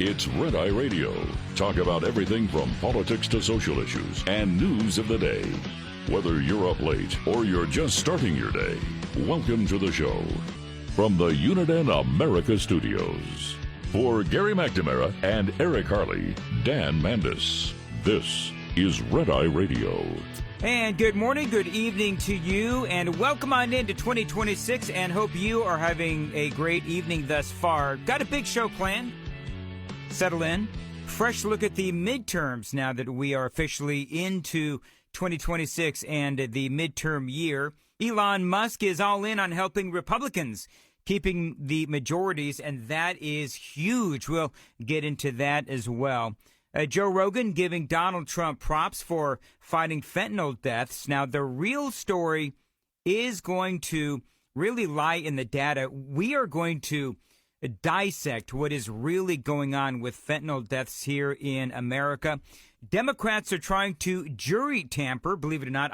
It's Red Eye Radio. Talk about everything from politics to social issues and news of the day. Whether you're up late or you're just starting your day, welcome to the show. From the Uniden America Studios. For Gary McNamara and Eric Harley, Dan Mandis, this is Red Eye Radio. And good morning, good evening to you, and welcome on into 2026, and hope you are having a great evening thus far. Got a big show planned. Settle in. Fresh look at the midterms now that we are officially into 2026 and the midterm year. Elon Musk is all in on helping Republicans keeping the majorities, and that is huge. We'll get into that as well. Joe Rogan giving Donald Trump props for fighting fentanyl deaths. Now, the real story is going to really lie in the data. We are going to dissect what is really going on with fentanyl deaths here in America. Democrats are trying to jury tamper, believe it or not.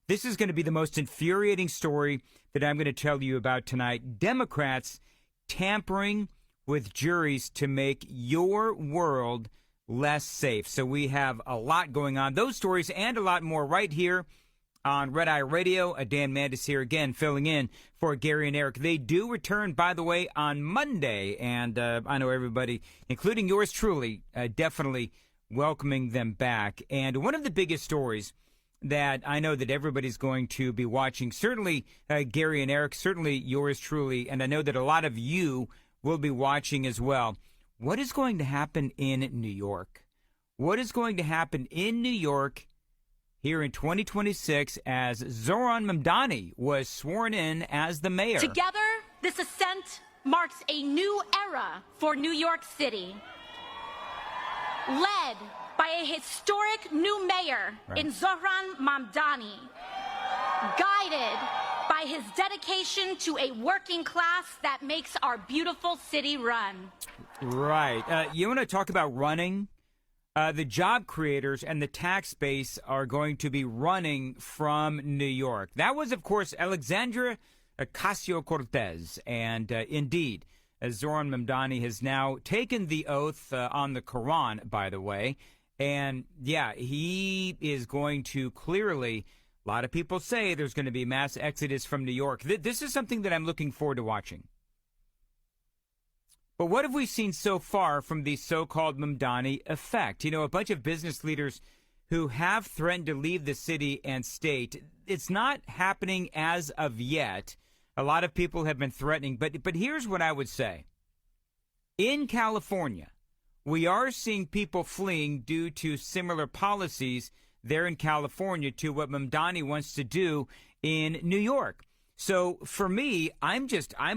This is going to be the most infuriating story that I'm going to tell you about tonight. Democrats tampering with juries to make your world less safe. So we have a lot going on. Those stories and a lot more right here on Red Eye Radio. Dan Mandis here again, filling in for Gary and Eric. They do return, by the way, on Monday. And I know everybody, including yours truly, definitely welcoming them back. And one of the biggest stories that I know that everybody's going to be watching, certainly Gary and Eric, certainly yours truly, and I know that a lot of you will be watching as well. What is going to happen in New York? What is going to happen in New York here in 2026 as Zoran Mamdani was sworn in as the mayor? Together, this ascent marks a new era for New York City, led by a historic new mayor in Zoran Mamdani, guided by his dedication to a working class that makes our beautiful city run. Right. You want to talk about running? The job creators and the tax base are going to be running from New York. That was, of course, Alexandria Ocasio-Cortez. And indeed, Zoran Mamdani has now taken the oath on the Quran, by the way. And, yeah, he is going to clearly, a lot of people say there's going to be mass exodus from New York. This is something that I'm looking forward to watching. But what have we seen so far from the so-called Mamdani effect? You know, a bunch of business leaders who have threatened to leave the city and state. It's not happening as of yet. A lot of people have been threatening. But here's what I would say. In California, we are seeing people fleeing due to similar policies there in California to what Mamdani wants to do in New York. So for me, I'm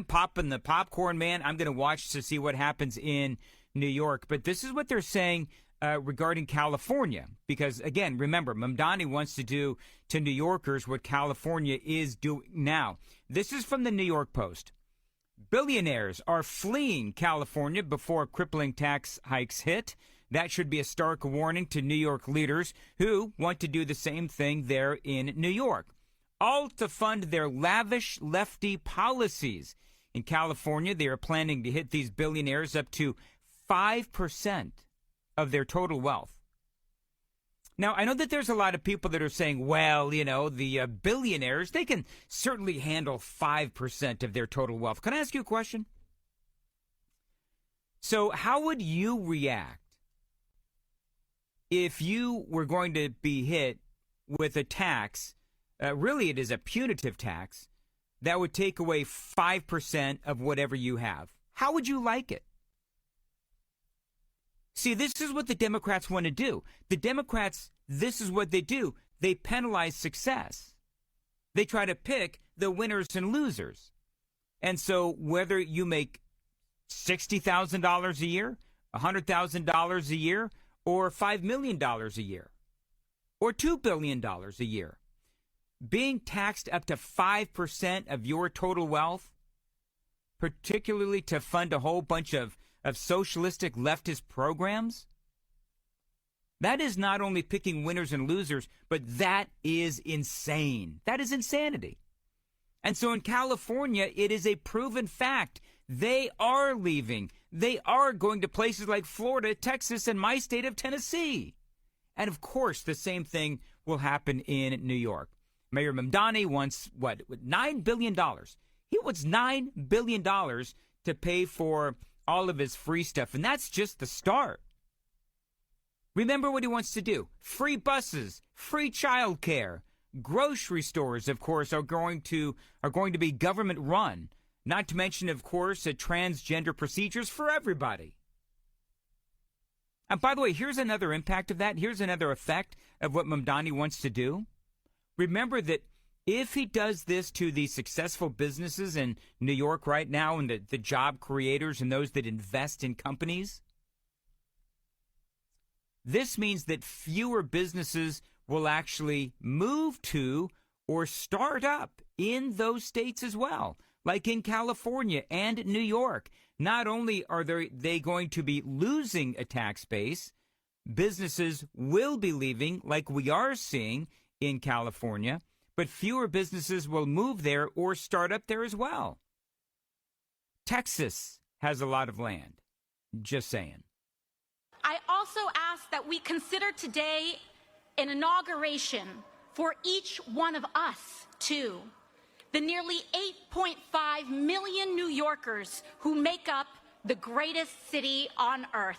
popping the popcorn, man. I'm going to watch to see what happens in New York. But this is what they're saying regarding California. Because, again, remember, Mamdani wants to do to New Yorkers what California is doing now. This is from the New York Post. Billionaires are fleeing California before crippling tax hikes hit. That should be a stark warning to New York leaders who want to do the same thing there in New York. All to fund their lavish lefty policies. In California, they are planning to hit these billionaires up to 5% of their total wealth. Now, I know that there's a lot of people that are saying, well, you know, the billionaires, they can certainly handle 5% of their total wealth. Can I ask you a question? So how would you react if you were going to be hit with a tax? Really, it is a punitive tax that would take away 5% of whatever you have. How would you like it? See, this is what the Democrats want to do. The Democrats, this is what they do. They penalize success. They try to pick the winners and losers. And so whether you make $60,000 a year, $100,000 a year, or $5 million a year, or $2 billion a year, being taxed up to 5% of your total wealth, particularly to fund a whole bunch of socialistic leftist programs, that is not only picking winners and losers, but that is insane. That is insanity. And so in California, it is a proven fact. They are leaving they are going to places like Florida, Texas, and my state of Tennessee. And of course, the same thing will happen in New York. Mayor Mamdani wants, $9 billion. He wants $9 billion to pay for all of his free stuff, and that's just the start. Remember what he wants to do. Free buses, free childcare, grocery stores, of course, are going to be government run. Not to mention, of course, transgender procedures for everybody. And by the way, here's another impact of that. Here's another effect of what Mamdani wants to do. Remember that if he does this to the successful businesses in New York right now and the job creators and those that invest in companies, this means that fewer businesses will actually move to or start up in those states as well, like in California and New York. Not only are they going to be losing a tax base, businesses will be leaving, like we are seeing in California, but fewer businesses will move there or start up there as well. Texas has a lot of land. Just saying. I also ask that we consider today an inauguration for each one of us, too. The nearly 8.5 million New Yorkers who make up the greatest city on earth.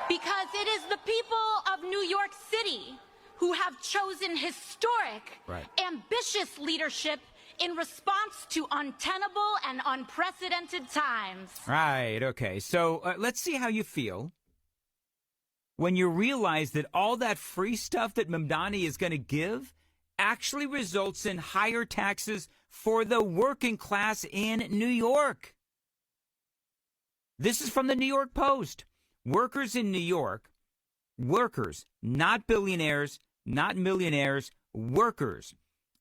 Because it is the people of New York City who have chosen historic, ambitious leadership in response to untenable and unprecedented times. Right, okay. So let's see how you feel when you realize that all that free stuff that Mamdani is going to give actually results in higher taxes for the working class in New York. This is from the New York Post. Workers in New York, workers, not billionaires, not millionaires, workers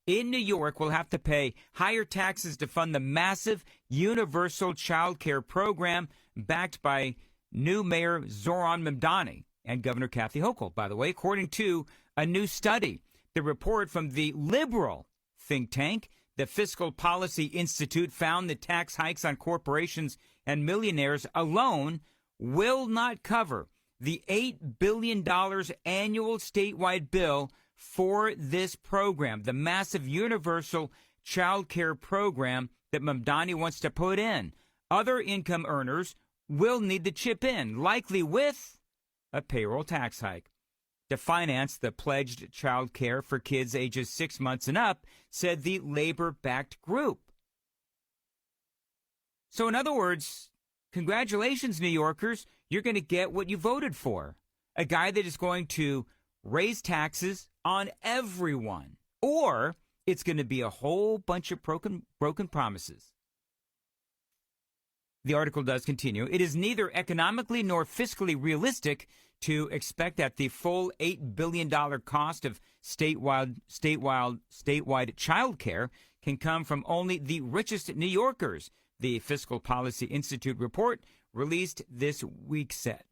in New York will have to pay higher taxes to fund the massive universal child care program backed by new Mayor Zohran Mamdani and Governor Kathy Hochul, by the way, according to a new study. The report from the liberal think tank, the Fiscal Policy Institute, found that tax hikes on corporations and millionaires alone will not cover the $8 billion annual statewide bill for this program, the massive universal child care program that Mamdani wants to put in. Other income earners will need to chip in, likely with a payroll tax hike. To finance the pledged child care for kids ages 6 months and up, said the labor-backed group. So in other words, congratulations, New Yorkers. You're going to get what you voted for. A guy that is going to raise taxes on everyone. Or it's going to be a whole bunch of broken promises. The article does continue. It is neither economically nor fiscally realistic to expect that the full $8 billion cost of statewide child care can come from only the richest New Yorkers, the Fiscal Policy Institute report released this week said.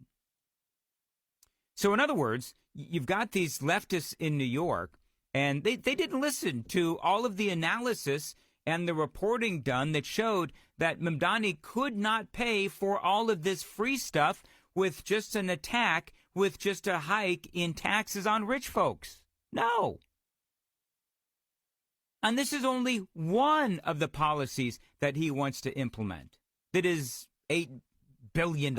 So in other words, you've got these leftists in New York, and they didn't listen to all of the analysis and the reporting done that showed that Mamdani could not pay for all of this free stuff with just an attack, with just a hike in taxes on rich folks. No. And this is only one of the policies that he wants to implement. That is $8 billion.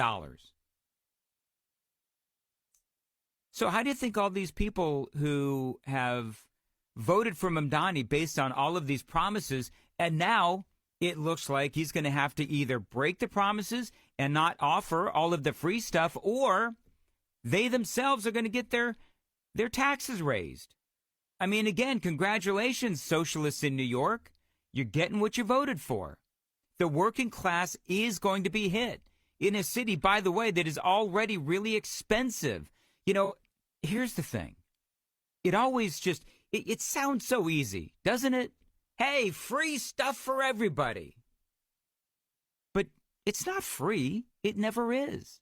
So how do you think all these people who have voted for Mamdani based on all of these promises, and now it looks like he's going to have to either break the promises and not offer all of the free stuff, or they themselves are going to get their taxes raised? I mean, again, congratulations, socialists in New York. You're getting what you voted for. The working class is going to be hit in a city, by the way, that is already really expensive. You know, here's the thing. It always just, it sounds so easy, doesn't it? Hey, free stuff for everybody. But it's not free. It never is.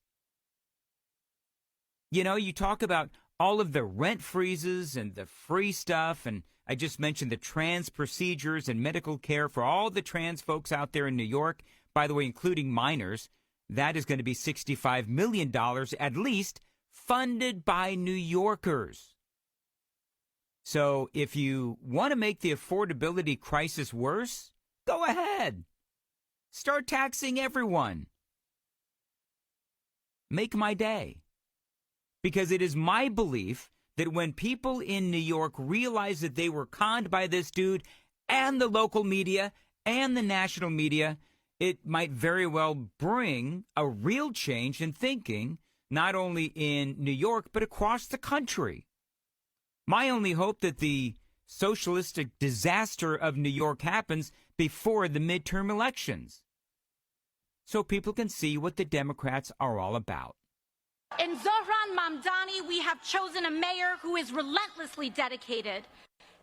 You know, you talk about all of the rent freezes and the free stuff, and I just mentioned the trans procedures and medical care for all the trans folks out there in New York, by the way, including minors. That is going to be $65 million at least, funded by New Yorkers. So if you want to make the affordability crisis worse, go ahead. Start taxing everyone. Make my day. Because it is my belief that when people in New York realize that they were conned by this dude and the local media and the national media, it might very well bring a real change in thinking, not only in New York, but across the country. My only hope that the socialistic disaster of New York happens before the midterm elections, so people can see what the Democrats are all about. In Zohran Mamdani, we have chosen a mayor who is relentlessly dedicated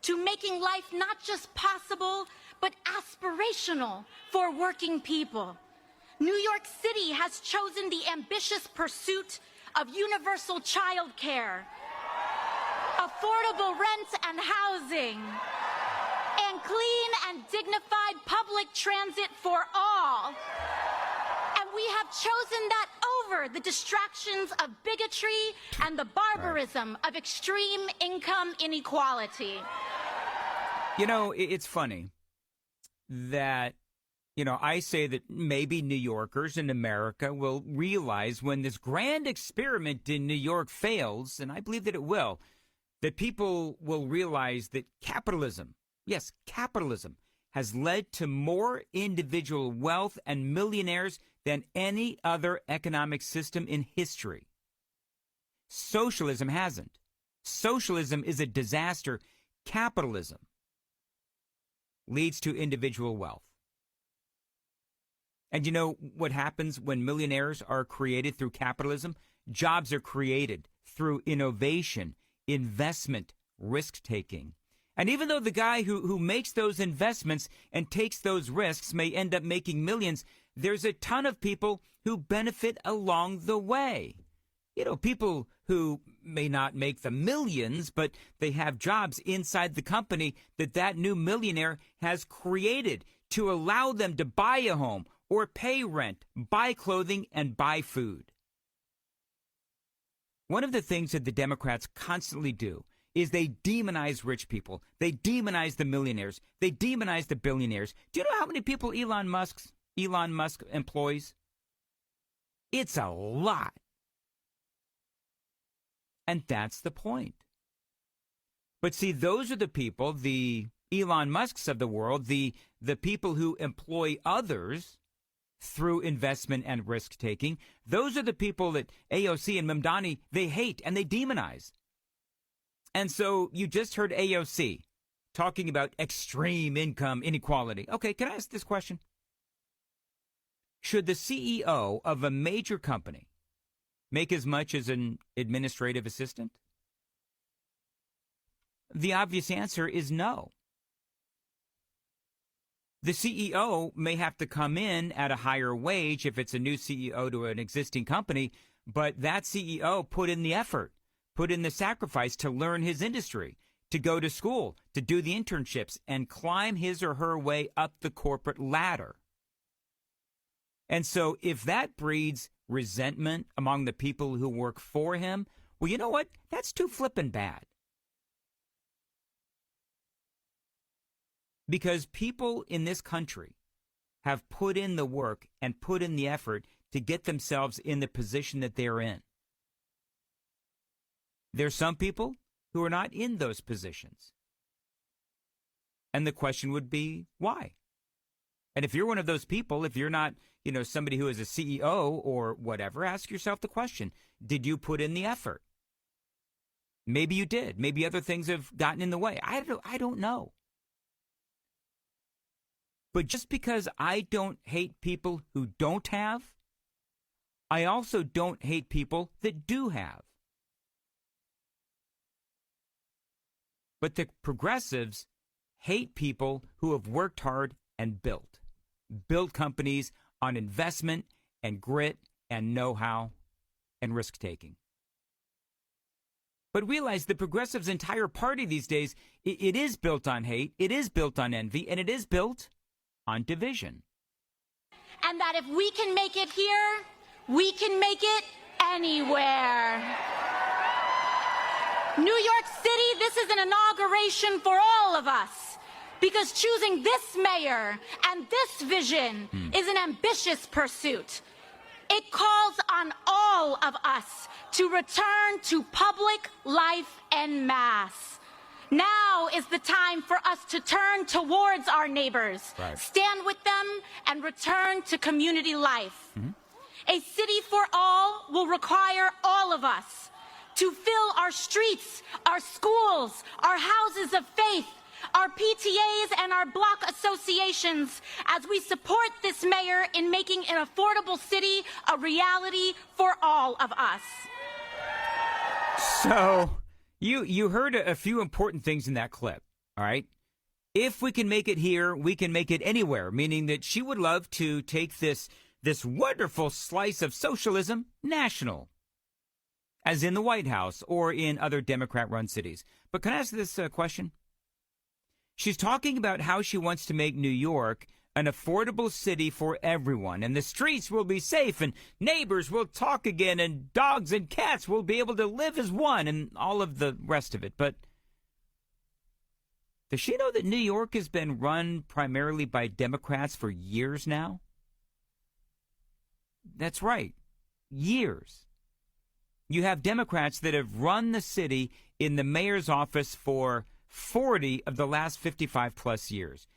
to making life not just possible, but aspirational for working people. New York City has chosen the ambitious pursuit of universal child care, affordable rent and housing, and clean and dignified public transit for all. And we have chosen that over the distractions of bigotry and the barbarism of extreme income inequality. You know, it's funny that, I say that maybe New Yorkers in America will realize when this grand experiment in New York fails, and I believe that it will, that people will realize that capitalism, yes, capitalism, has led to more individual wealth and millionaires than any other economic system in history. Socialism hasn't. Socialism is a disaster. Capitalism leads to individual wealth. And you know what happens when millionaires are created through capitalism? Jobs are created through innovation, investment, risk-taking. And even though the guy who makes those investments and takes those risks may end up making millions, there's a ton of people who benefit along the way. People who may not make the millions, but they have jobs inside the company that new millionaire has created to allow them to buy a home or pay rent, buy clothing, and buy food. One of the things that the Democrats constantly do is they demonize rich people. They demonize the millionaires. They demonize the billionaires. Do you know how many people Elon Musk employs? It's a lot. And that's the point. But see, those are the people, the Elon Musks of the world, the people who employ others through investment and risk-taking. Those are the people that A.O.C. and Mamdani, they hate and they demonize. And so you just heard A.O.C. talking about extreme income inequality. Okay, can I ask this question? Should the CEO of a major company make as much as an administrative assistant? The obvious answer is no. The CEO may have to come in at a higher wage if it's a new CEO to an existing company, but that CEO put in the effort, put in the sacrifice to learn his industry, to go to school, to do the internships, and climb his or her way up the corporate ladder. And so if that breeds resentment among the people who work for him, well, you know what? That's too flippin' bad. Because people in this country have put in the work and put in the effort to get themselves in the position that they're in. There's some people who are not in those positions. And the question would be, why? And if you're one of those people, if you're not, somebody who is a CEO or whatever, ask yourself the question, did you put in the effort? Maybe you did. Maybe other things have gotten in the way. I don't know. But just because I don't hate people who don't have, I also don't hate people that do have. But the progressives hate people who have worked hard and built companies on investment and grit and know-how and risk-taking. But realize the progressives' entire party these days, it is built on hate, it is built on envy, and it is built on division. And that if we can make it here, We can make it anywhere. New York City, this is an inauguration for all of us, because choosing this mayor and this vision is an ambitious pursuit. It calls on all of us to return to public life en masse. Now is the time for us to turn towards our neighbors, stand with them, and return to community life. A city for all will require all of us to fill our streets, our schools, our houses of faith, our PTAs, and our block associations as we support this mayor in making an affordable city a reality for all of us. So you heard a few important things in that clip, all right? If we can make it here, we can make it anywhere, meaning that she would love to take this wonderful slice of socialism national, as in the White House or in other Democrat-run cities. But can I ask this question? She's talking about how she wants to make New York an affordable city for everyone, and the streets will be safe, and neighbors will talk again, and dogs and cats will be able to live as one, and all of the rest of it. But does she know that New York has been run primarily by Democrats for years now? That's right, years. You have Democrats that have run the city in the mayor's office for 40 of the last 55 plus years.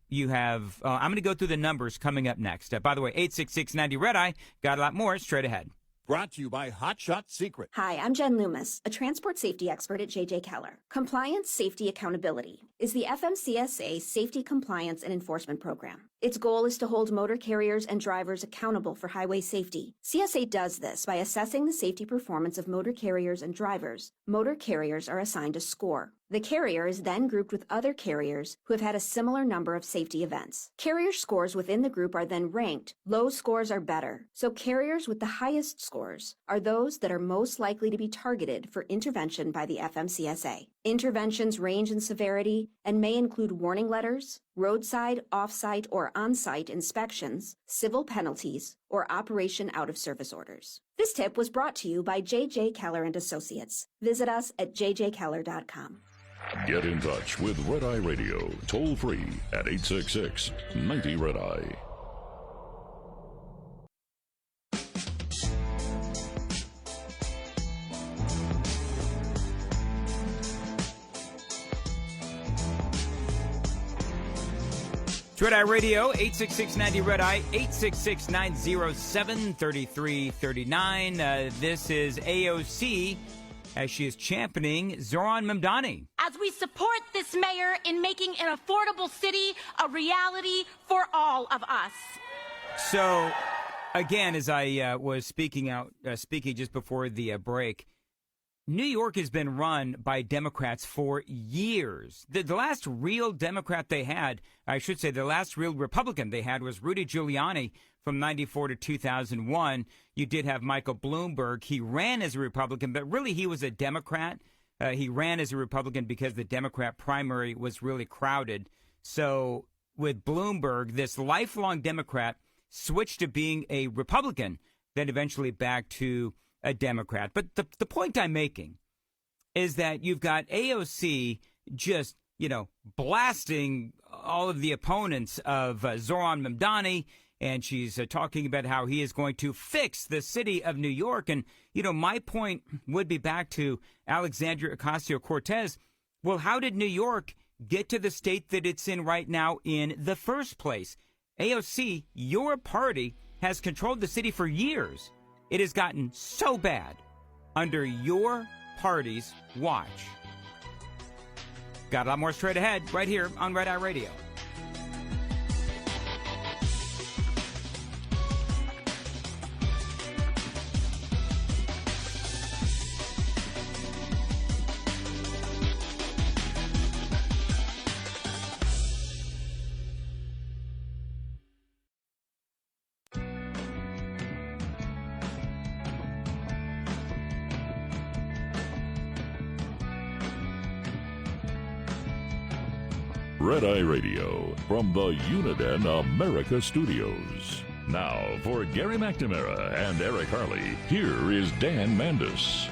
You have, I'm going to go through the numbers coming up next. By the way, 866-90 Red Eye, got a lot more straight ahead. Brought to you by Hot Shot Secret. Hi, I'm Jen Loomis, a transport safety expert at J.J. Keller. Compliance, Safety, Accountability is the FMCSA Safety, Compliance, and Enforcement Program. Its goal is to hold motor carriers and drivers accountable for highway safety. CSA does this by assessing the safety performance of motor carriers and drivers. Motor carriers are assigned a score. The carrier is then grouped with other carriers who have had a similar number of safety events. Carrier scores within the group are then ranked. Low scores are better, so carriers with the highest scores are those that are most likely to be targeted for intervention by the FMCSA. Interventions range in severity and may include warning letters, roadside, off-site, or on-site inspections, civil penalties, or operation out-of-service orders. This tip was brought to you by J.J. Keller & Associates. Visit us at jjkeller.com. Get in touch with Red Eye Radio, toll free at 866-90 Red Eye. It's Red Eye Radio, 866-90 Red Eye, 866-907-3339. This is A.O.C. as she is championing Zohran Mamdani. As we support this mayor in making an affordable city a reality for all of us. So, again, as I was speaking just before the break, New York has been run by Democrats for years. The last real Democrat they had, I should say, the last real Republican they had was Rudy Giuliani from 94 to 2001. You did have Michael Bloomberg. He ran as a Republican, but really he was a Democrat. He ran as a Republican because the Democrat primary was really crowded. So with Bloomberg, this lifelong Democrat switched to being a Republican, then eventually back to a Democrat. But the point I'm making is that you've got AOC just, blasting all of the opponents of Zohran Mamdani, and she's talking about how he is going to fix the city of New York. And, my point would be back to Alexandria Ocasio-Cortez. Well, how did New York get to the state that it's in right now in the first place? AOC, your party has controlled the city for years. It has gotten so bad under your party's watch. Got a lot more straight ahead right here on Red Eye Radio. Red Eye Radio from the Uniden America Studios. Now, for Gary McNamara and Eric Harley, here is Dan Mandis.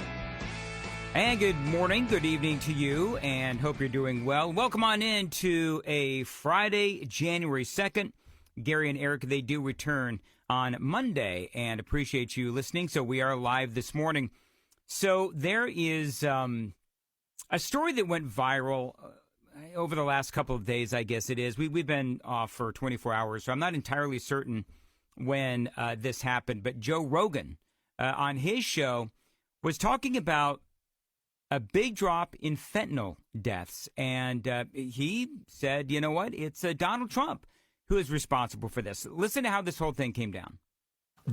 And good morning, good evening to you, and hope you're doing well. Welcome on in to a Friday, January 2nd. Gary and Eric, they do return on Monday, and appreciate you listening. So we are live this morning. So there is a story that went viral over the last couple of days, I guess it is. We've been off for 24 hours, so I'm not entirely certain when this happened. But Joe Rogan on his show was talking about a big drop in fentanyl deaths. And he said, you know what? It's Donald Trump who is responsible for this. Listen to how this whole thing came down.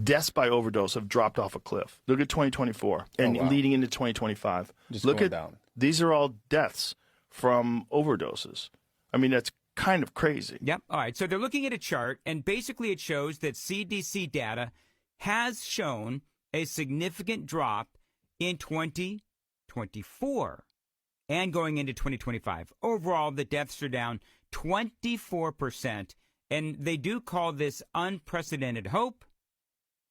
Deaths by overdose have dropped off a cliff. Look at 2024 and leading into 2025. Just look going at down. These are all deaths from overdoses. I mean, that's kind of crazy. Yep. All right. So they're looking at a chart, and basically it shows that CDC data has shown a significant drop in 2024 and going into 2025. Overall, the deaths are down 24%, and they do call this unprecedented hope.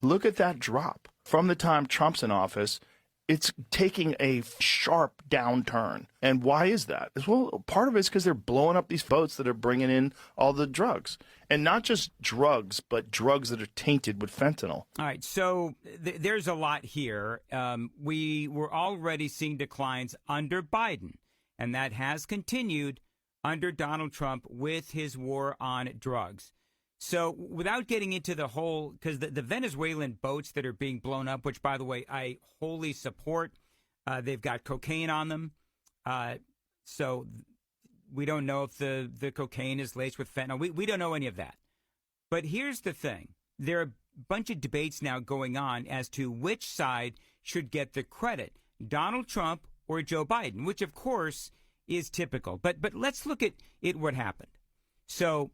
Look at that drop. From the time Trump's in office, it's taking a sharp downturn. And why is that? Well, part of it is because they're blowing up these boats that are bringing in all the drugs. And not just drugs, but drugs that are tainted with fentanyl. All right, so there's a lot here. We were already seeing declines under Biden, and that has continued under Donald Trump with his war on drugs. So without getting into the whole, because the Venezuelan boats that are being blown up, which, by the way, I wholly support, they've got cocaine on them. So we don't know if the cocaine is laced with fentanyl. We don't know any of that. But here's the thing. There are a bunch of debates now going on as to which side should get the credit, Donald Trump or Joe Biden, which, of course, is typical. But let's look at what happened. So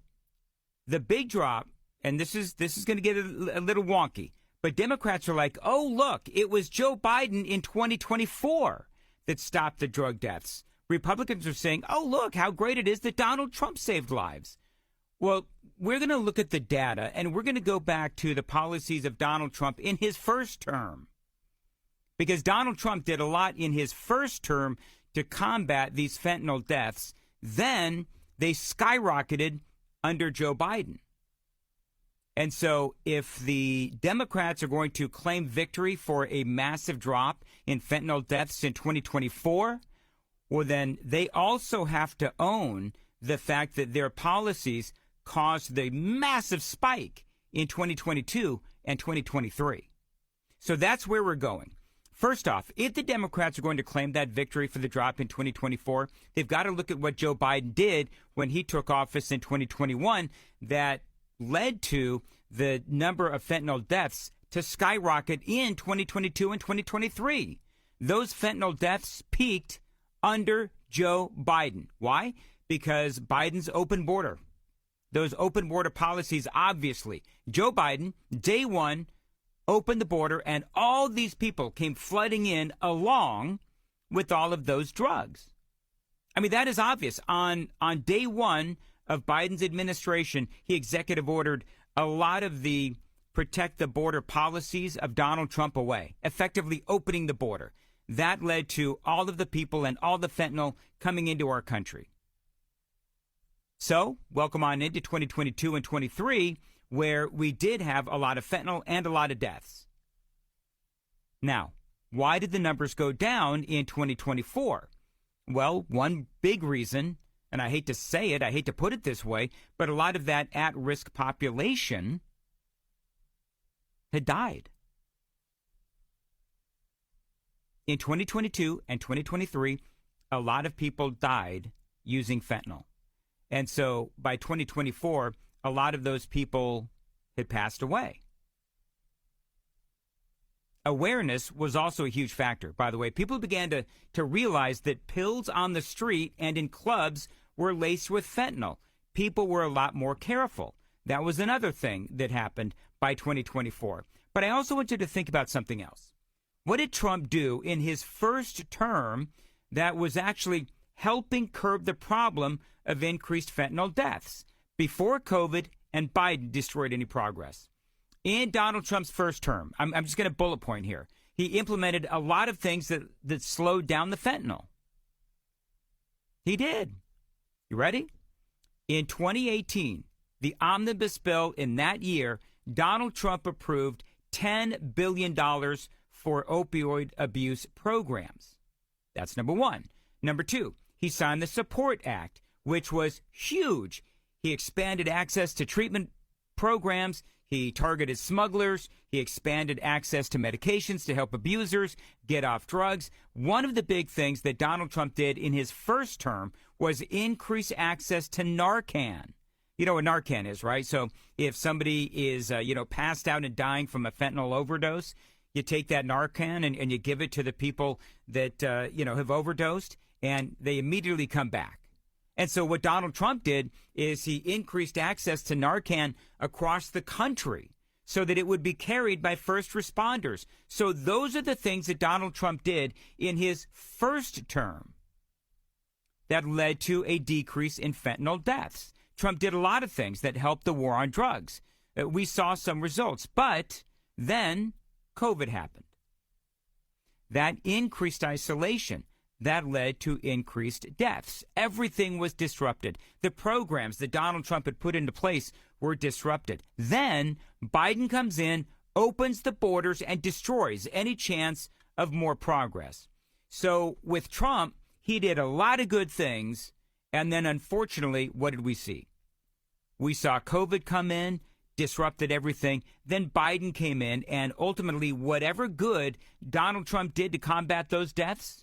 the big drop, and this is going to get a little wonky, but Democrats are like, oh, look, it was Joe Biden in 2024 that stopped the drug deaths. Republicans are saying, oh, look, how great it is that Donald Trump saved lives. Well, we're going to look at the data, and we're going to go back to the policies of Donald Trump in his first term, because Donald Trump did a lot in his first term to combat these fentanyl deaths. Then they skyrocketed under Joe Biden. And so if the Democrats are going to claim victory for a massive drop in fentanyl deaths in 2024, well, then they also have to own the fact that their policies caused the massive spike in 2022 and 2023. So that's where we're going. First off, if the Democrats are going to claim that victory for the drop in 2024, they've got to look at what Joe Biden did when he took office in 2021 that led to the number of fentanyl deaths to skyrocket in 2022 and 2023. Those fentanyl deaths peaked under Joe Biden. Why? Because Biden's open border. Those open border policies, obviously. Joe Biden, day one, opened the border, and all these people came flooding in along with all of those drugs. I mean, that is obvious. On day one of Biden's administration, he executive ordered a lot of the protect the border policies of Donald Trump away, effectively opening the border. That led to all of the people and all the fentanyl coming into our country. So, welcome on into 2022 and 23, where we did have a lot of fentanyl and a lot of deaths. Now, why did the numbers go down in 2024? Well, one big reason, and I hate to say it, I hate to put it this way, but a lot of that at-risk population had died. In 2022 and 2023, a lot of people died using fentanyl. And so by 2024, a lot of those people had passed away. Awareness was also a huge factor, by the way. People began to realize that pills on the street and in clubs were laced with fentanyl. People were a lot more careful. That was another thing that happened by 2024. But I also want you to think about something else. What did Trump do in his first term that was actually helping curb the problem of increased fentanyl deaths before COVID and Biden destroyed any progress? In Donald Trump's first term, I'm just going to bullet point here. He implemented a lot of things that slowed down the fentanyl. He did. You ready? In 2018, the omnibus bill in that year, Donald Trump approved $10 billion for opioid abuse programs. That's number one. Number two, he signed the Support Act, which was huge. He expanded access to treatment programs. He targeted smugglers. He expanded access to medications to help abusers get off drugs. One of the big things that Donald Trump did in his first term was increase access to Narcan. You know what Narcan is, right? So if somebody is, passed out and dying from a fentanyl overdose, you take that Narcan and you give it to the people that, have overdosed, and they immediately come back. And so what Donald Trump did is he increased access to Narcan across the country so that it would be carried by first responders. So those are the things that Donald Trump did in his first term that led to a decrease in fentanyl deaths. Trump did a lot of things that helped the war on drugs. We saw some results, but then COVID happened. That increased isolation. That led to increased deaths. Everything was disrupted. The programs that Donald Trump had put into place were disrupted. Then Biden comes in, opens the borders, and destroys any chance of more progress. So with Trump, he did a lot of good things. And then, unfortunately, what did we see? We saw COVID come in, disrupted everything. Then Biden came in, and ultimately, whatever good Donald Trump did to combat those deaths,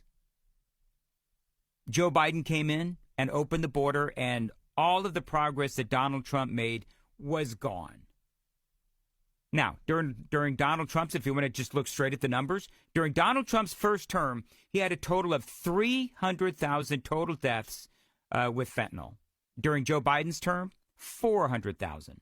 Joe Biden came in and opened the border, and all of the progress that Donald Trump made was gone. Now, during Donald Trump's, if you want to just look straight at the numbers, during Donald Trump's first term, he had a total of 300,000 total deaths with fentanyl. During Joe Biden's term, 400,000.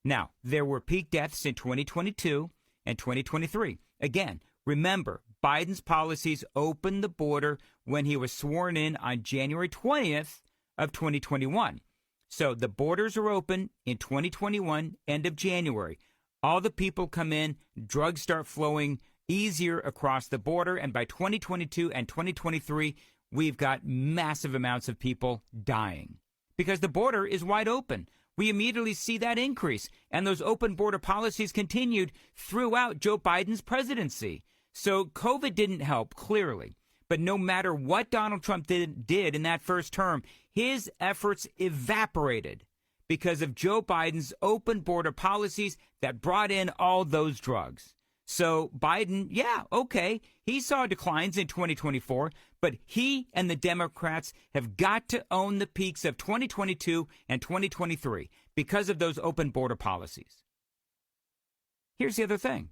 Now, there were peak deaths in 2022 and 2023. Again, remember, Biden's policies opened the border when he was sworn in on January 20th of 2021. So the borders are open in 2021, end of January. All the people come in, drugs start flowing easier across the border, and by 2022 and 2023, we've got massive amounts of people dying because the border is wide open. We immediately see that increase, and those open border policies continued throughout Joe Biden's presidency. So COVID didn't help, clearly. But no matter what Donald Trump did in that first term, his efforts evaporated because of Joe Biden's open border policies that brought in all those drugs. So Biden, he saw declines in 2024, but he and the Democrats have got to own the peaks of 2022 and 2023 because of those open border policies. Here's the other thing.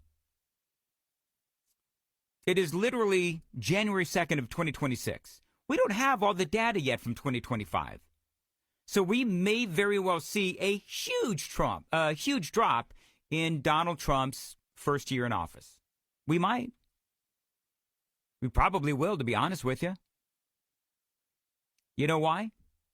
It is literally January 2nd of 2026. We don't have all the data yet from 2025. So we may very well see a huge drop in Donald Trump's first year in office. We might. We probably will, to be honest with you. You know why?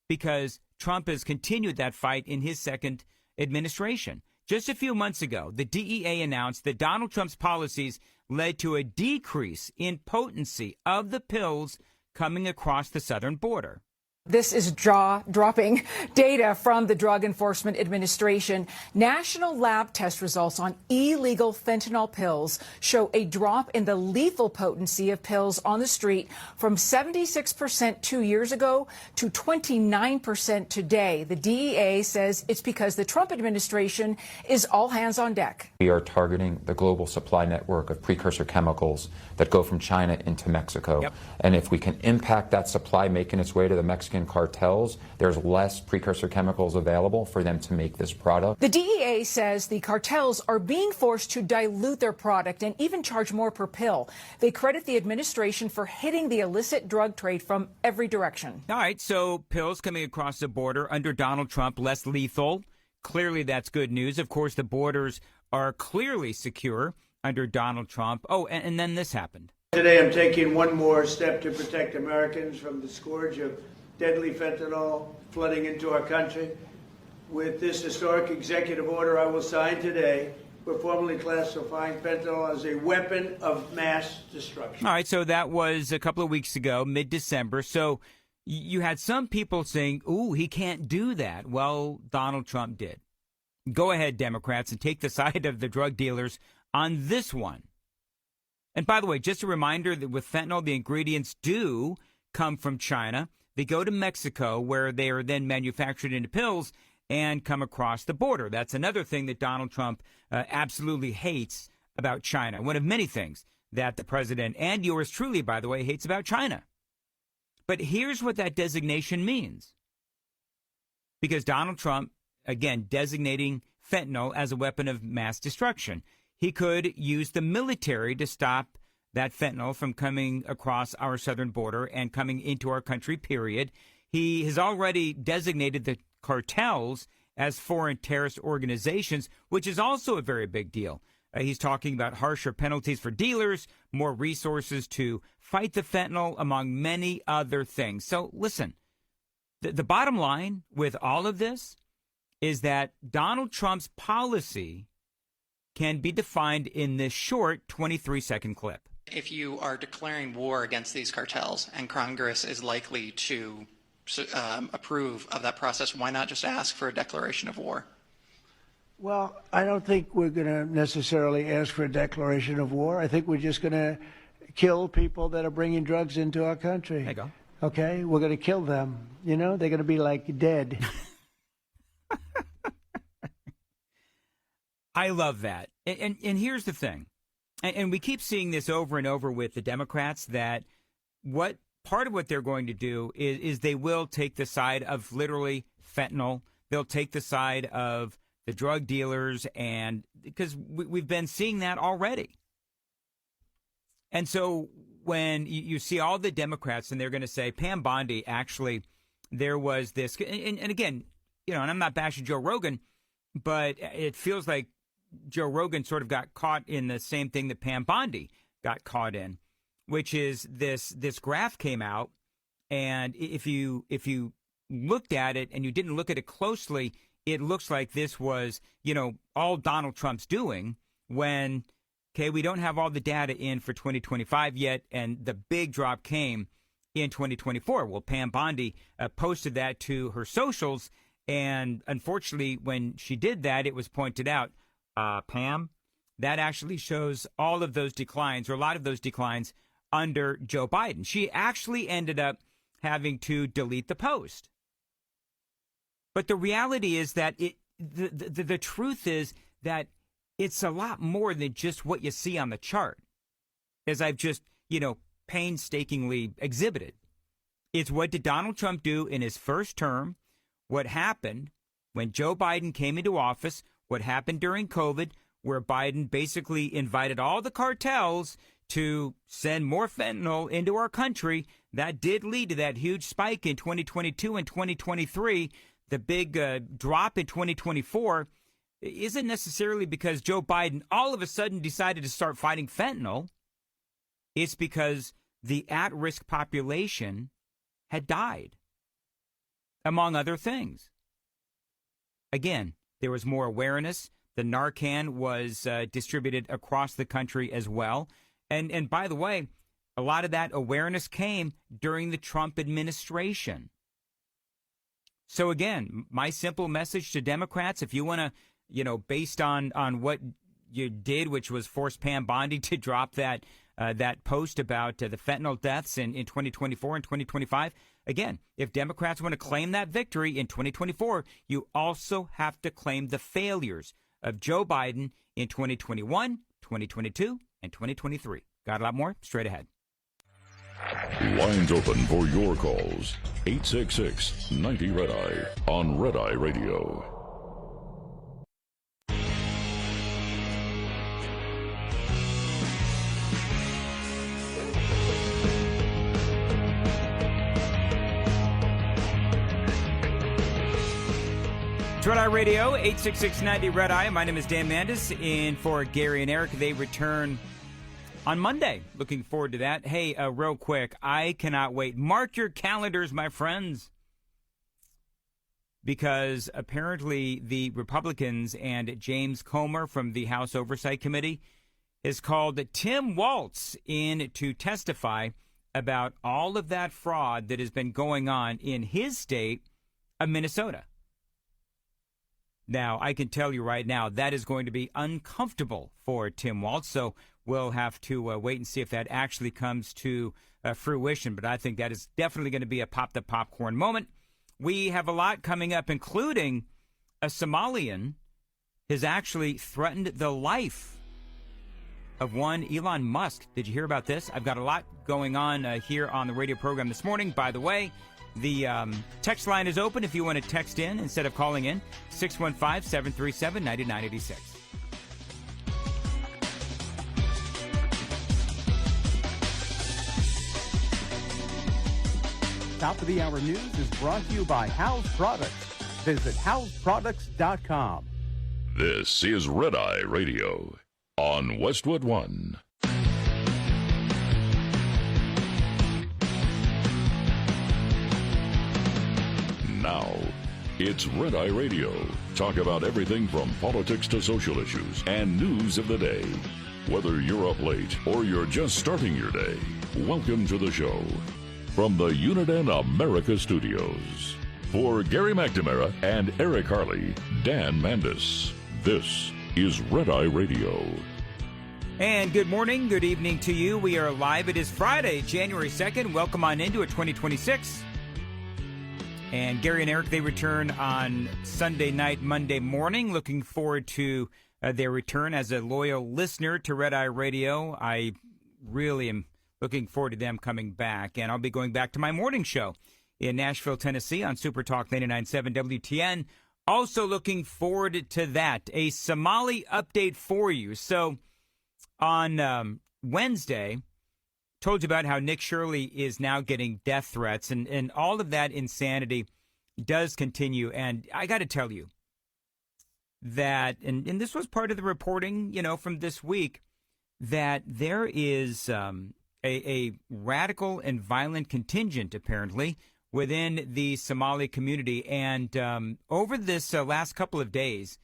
Because Trump has continued that fight in his second administration. Just a few months ago, the DEA announced that Donald Trump's policies led to a decrease in potency of the pills coming across the southern border. This is jaw-dropping data from the Drug Enforcement Administration. National lab test results on illegal fentanyl pills show a drop in the lethal potency of pills on the street from 76% 2 years ago to 29% today. The DEA says it's because the Trump administration is all hands on deck. We are targeting the global supply network of precursor chemicals that go from China into Mexico. Yep. And if we can impact that supply making its way to the Mexican cartels, there's less precursor chemicals available for them to make this product. The DEA says the cartels are being forced to dilute their product and even charge more per pill. They credit the administration for hitting the illicit drug trade from every direction. All right, so pills coming across the border under Donald Trump, less lethal. Clearly, that's good news. Of course, the borders are clearly secure under Donald Trump. Oh, and then this happened. Today, I'm taking one more step to protect Americans from the scourge of deadly fentanyl flooding into our country. With this historic executive order I will sign today, we're formally classifying fentanyl as a weapon of mass destruction. All right, so that was a couple of weeks ago, mid-December. So you had some people saying, ooh, he can't do that. Well, Donald Trump did. Go ahead, Democrats, and take the side of the drug dealers on this one. And by the way, just a reminder that with fentanyl, the ingredients do come from China. They go to Mexico, where they are then manufactured into pills and come across the border. That's another thing that Donald Trump absolutely hates about China. One of many things that the president, and yours truly, by the way, hates about China. But here's what that designation means. Because Donald Trump, again, designating fentanyl as a weapon of mass destruction, he could use the military to stop that fentanyl from coming across our southern border and coming into our country, period. He has already designated the cartels as foreign terrorist organizations, which is also a very big deal. He's talking about harsher penalties for dealers, more resources to fight the fentanyl, among many other things. So listen, the bottom line with all of this is that Donald Trump's policy can be defined in this short 23-second clip. If you are declaring war against these cartels and Congress is likely to approve of that process, why not just ask for a declaration of war? Well, I don't think we're going to necessarily ask for a declaration of war. I think we're just going to kill people that are bringing drugs into our country. There you go. Okay? We're going to kill them. You know, they're going to be like dead. I love that. And here's the thing. And we keep seeing this over and over with the Democrats, that what part of what they're going to do is they will take the side of literally fentanyl. They'll take the side of the drug dealers, and because we've been seeing that already. And so when you see all the Democrats and they're going to say, Pam Bondi, actually, there was this, and again, you know, and I'm not bashing Joe Rogan, but it feels like Joe Rogan sort of got caught in the same thing that Pam Bondi got caught in, which is this graph came out, and if you looked at it and you didn't look at it closely, it looks like this was, you know, all Donald Trump's doing when, okay, we don't have all the data in for 2025 yet, and the big drop came in 2024. Well, Pam Bondi posted that to her socials, and unfortunately, when she did that, it was pointed out, Pam, that actually shows all of those declines, or a lot of those declines, under Joe Biden. She actually ended up having to delete the post. But the reality is that the truth is that it's a lot more than just what you see on the chart, as I've just, you know, painstakingly exhibited. It's what did Donald Trump do in his first term, what happened when Joe Biden came into office, what happened during COVID, where Biden basically invited all the cartels to send more fentanyl into our country. That did lead to that huge spike in 2022 and 2023. The big drop in 2024 isn't necessarily because Joe Biden all of a sudden decided to start fighting fentanyl. It's because the at-risk population had died, among other things. Again, there was more awareness. The Narcan was distributed across the country as well. And by the way, a lot of that awareness came during the Trump administration. So again, my simple message to Democrats, if you want to, you know, based on what you did, which was force Pam Bondi to drop that post about the fentanyl deaths in 2024 and 2025, again, if Democrats want to claim that victory in 2024, you also have to claim the failures of Joe Biden in 2021, 2022, and 2023. Got a lot more? Straight ahead. Lines open for your calls. 866-90-RED-EYE on Red Eye Radio. It's Red Eye Radio, 866-90-RED-EYE. My name is Dan Mandis, in for Gary and Eric. They return on Monday. Looking forward to that. Hey, real quick, I cannot wait. Mark your calendars, my friends. because apparently the Republicans and James Comer from the House Oversight Committee has called Tim Walz in to testify about all of that fraud that has been going on in his state of Minnesota. Now, I can tell you right now, that is going to be uncomfortable for Tim Walz, so we'll have to wait and see if that actually comes to fruition. But I think that is definitely going to be a pop the popcorn moment. We have a lot coming up, including a Somalian has actually threatened the life of one Elon Musk. Did you hear about this? I've got a lot going on here on the radio program this morning. By the way, the text line is open if you want to text in instead of calling in, 615-737-9986. Top of the Hour News is brought to you by House Products. Visit houseproducts.com. This is Red Eye Radio on Westwood One. Now, it's Red Eye Radio. Talk about everything from politics to social issues and news of the day. Whether you're up late or you're just starting your day, welcome to the show. From the Uniden America Studios. For Gary McNamara and Eric Harley, Dan Mandis, this is Red Eye Radio. And good morning, good evening to you. We are live. It is Friday, January 2nd. Welcome on into it, 2026. And Gary and Eric, they return on Sunday night, Monday morning. Looking forward to their return as a loyal listener to Red Eye Radio. I really am looking forward to them coming back. And I'll be going back to my morning show in Nashville, Tennessee on Super Talk 99.7 WTN. Also looking forward to that. A Somali update for you. So on Wednesday, told you about how Nick Shirley is now getting death threats, and all of that insanity does continue. And I got to tell you that, and this was part of the reporting, from this week, that there is a radical and violent contingent, apparently, within the Somali community. And over this last couple of days,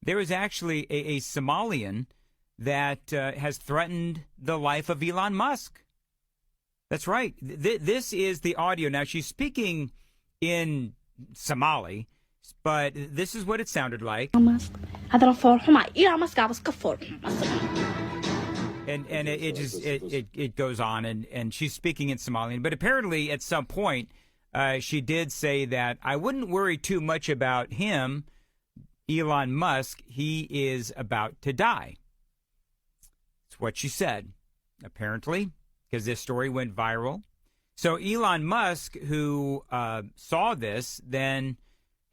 there is actually a Somalian that has threatened the life of Elon Musk. That's right. This is the audio. Now, she's speaking in Somali, but this is what it sounded like. And it goes on, and she's speaking in Somalian. But apparently, at some point, she did say that I wouldn't worry too much about him, Elon Musk. He is about to die. That's what she said, apparently, because this story went viral. So Elon Musk, who saw this, then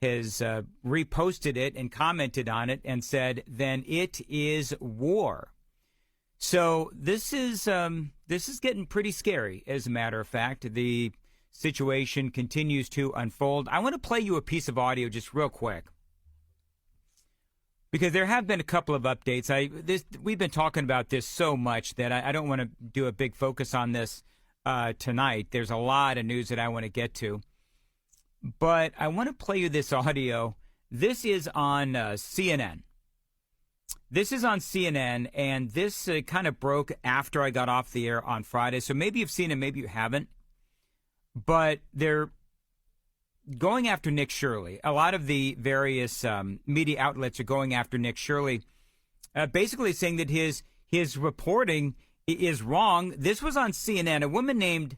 has reposted it and commented on it and said, then it is war. So this is getting pretty scary, as a matter of fact. The situation continues to unfold. I want to play you a piece of audio just real quick, because there have been a couple of updates. We've been talking about this so much that I don't want to do a big focus on this tonight. There's a lot of news that I want to get to. But I want to play you this audio. This is on CNN. This is on CNN, and this kind of broke after I got off the air on Friday. So maybe you've seen it, maybe you haven't. But they're going after Nick Shirley. A lot of the various media outlets are going after Nick Shirley, basically saying that his reporting is wrong. This was on CNN. A woman named,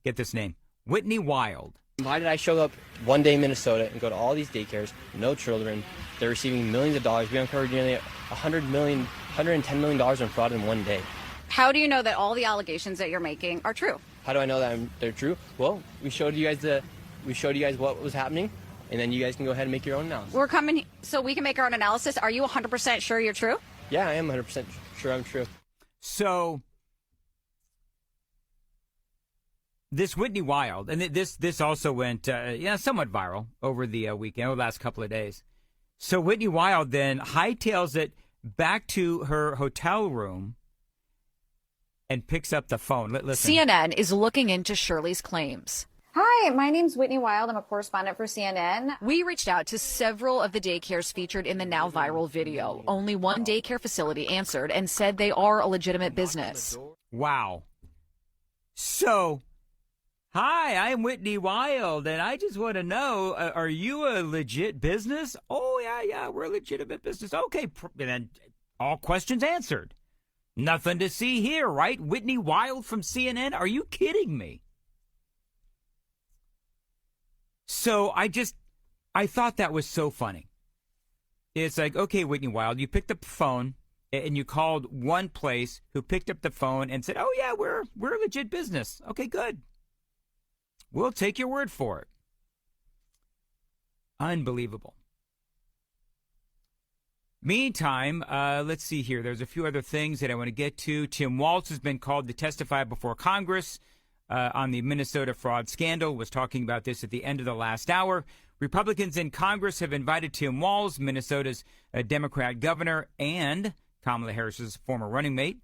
get this name, Whitney Wild. Why did I show up one day in Minnesota and go to all these daycares, no children? They're receiving millions of dollars. We uncovered nearly $110 million in fraud in one day. How do you know that all the allegations that you're making are true? How do I know that they're true? Well, we showed you guys what was happening, and then you guys can go ahead and make your own analysis. We're coming so we can make our own analysis. Are you 100% sure you're true? Yeah, I am 100% sure I'm true. So this Whitney Wild, and this also went somewhat viral over the weekend, over the last couple of days. So Whitney Wild then hightails it back to her hotel room and picks up the phone. Listen. CNN is looking into Shirley's claims. Hi, my name's Whitney Wild. I'm a correspondent for CNN. We reached out to several of the daycares featured in the now viral video. Only one daycare facility answered and said they are a legitimate business. Wow. So, hi, I'm Whitney Wild, and I just want to know, are you a legit business? Oh, yeah, we're a legitimate business. Okay, and then all questions answered. Nothing to see here, right? Whitney Wild from CNN? Are you kidding me? So I thought that was so funny. It's like, okay, Whitney Wild, you picked up the phone and you called one place who picked up the phone and said, oh, yeah, we're a legit business. Okay, good. We'll take your word for it. Unbelievable. Meantime, let's see here. There's a few other things that I want to get to. Tim Walz has been called to testify before Congress on the Minnesota fraud scandal. Was talking about this at the end of the last hour. Republicans in Congress have invited Tim Walz, Minnesota's Democrat governor and Kamala Harris's former running mate,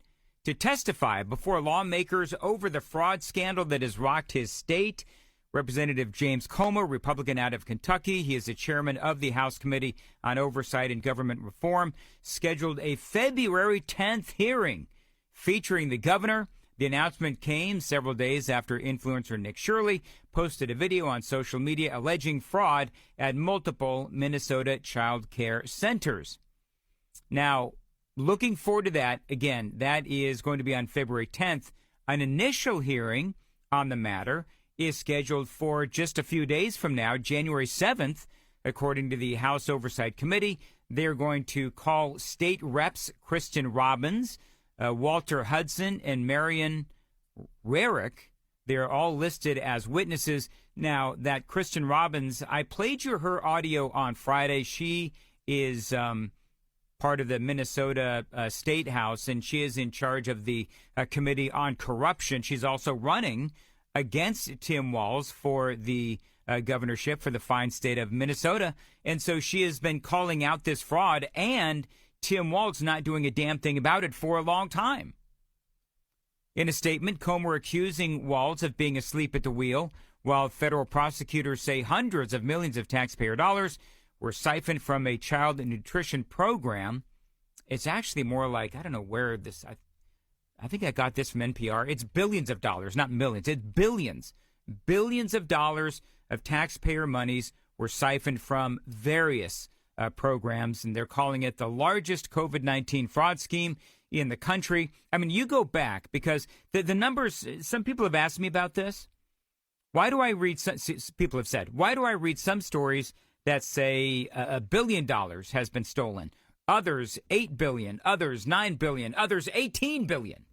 to testify before lawmakers over the fraud scandal that has rocked his state. Representative James Comer, Republican out of Kentucky, he is the chairman of the House Committee on Oversight and Government Reform, scheduled a February 10th hearing featuring the governor. The announcement came several days after influencer Nick Shirley posted a video on social media alleging fraud at multiple Minnesota child care centers. Now, looking forward to that. Again, that is going to be on February 10th. An initial hearing on the matter is scheduled for just a few days from now, January 7th, according to the House Oversight Committee. They're going to call state reps Kristen Robbins, Walter Hudson, and Marion Rarick. They're all listed as witnesses. Now, that Kristen Robbins, I played you her audio on Friday. She is part of the Minnesota State House, and she is in charge of the Committee on Corruption. She's also running against Tim Walz for the governorship for the fine state of Minnesota. And so she has been calling out this fraud, and Tim Walz not doing a damn thing about it for a long time. In a statement, Comer accusing Walz of being asleep at the wheel, while federal prosecutors say hundreds of millions of taxpayer dollars were siphoned from a child nutrition program. It's actually more like, I don't know where this, I think I got this from NPR. It's billions of dollars, not millions. It's billions. Billions of dollars of taxpayer monies were siphoned from various programs, and they're calling it the largest COVID-19 fraud scheme in the country. I mean, you go back, because the numbers, some people have asked me about this. Why do I read, people have said, why do I read some stories that say $1 billion has been stolen? Others, 8 billion, others, 9 billion, others, 18 billion.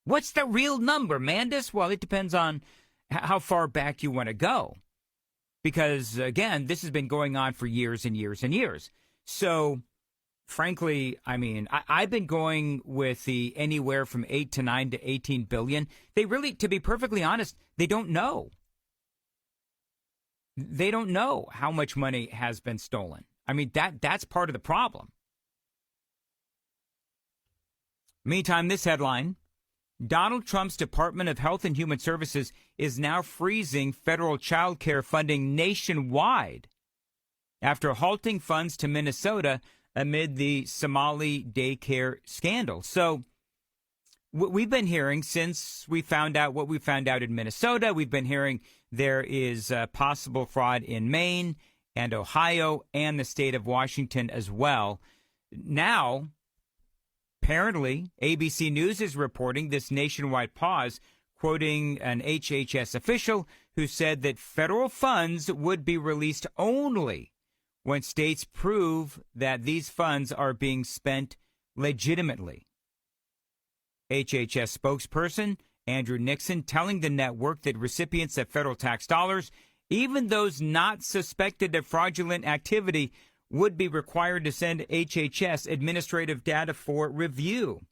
What's the real number, Mandis? Well, it depends on how far back you want to go. Because, again, this has been going on for years and years and years. So, frankly, I mean, I've been going with the anywhere from 8 to 9 to 18 billion. They really, to be perfectly honest, they don't know. They don't know how much money has been stolen. I mean, that's part of the problem. Meantime, this headline: Donald Trump's Department of Health and Human Services is now freezing federal child care funding nationwide after halting funds to Minnesota amid the Somali daycare scandal. So we've been hearing, since we found out what we found out in Minnesota, we've been hearing there is possible fraud in Maine and Ohio and the state of Washington as well. Now, apparently, ABC News is reporting this nationwide pause, quoting an HHS official who said that federal funds would be released only when states prove that these funds are being spent legitimately. HHS spokesperson Andrew Nixon telling the network that recipients of federal tax dollars, even those not suspected of fraudulent activity, would be required to send HHS administrative data for review.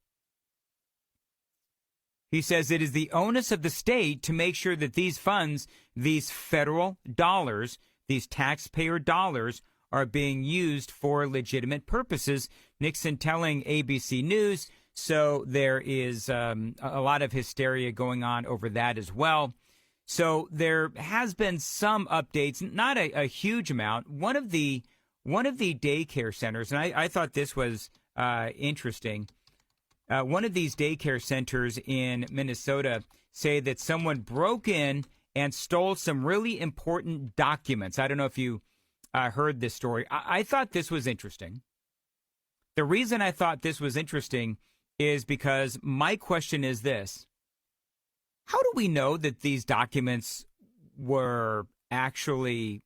He says it is the onus of the state to make sure that these funds, these federal dollars, these taxpayer dollars, are being used for legitimate purposes. Nixon telling ABC News. So there is a lot of hysteria going on over that as well. So there has been some updates, not a huge amount. One of the daycare centers, and I thought this was interesting. One of these daycare centers in Minnesota say that someone broke in and stole some really important documents. I don't know if you heard this story. I thought this was interesting. The reason I thought this was interesting is because my question is this. How do we know that these documents were actually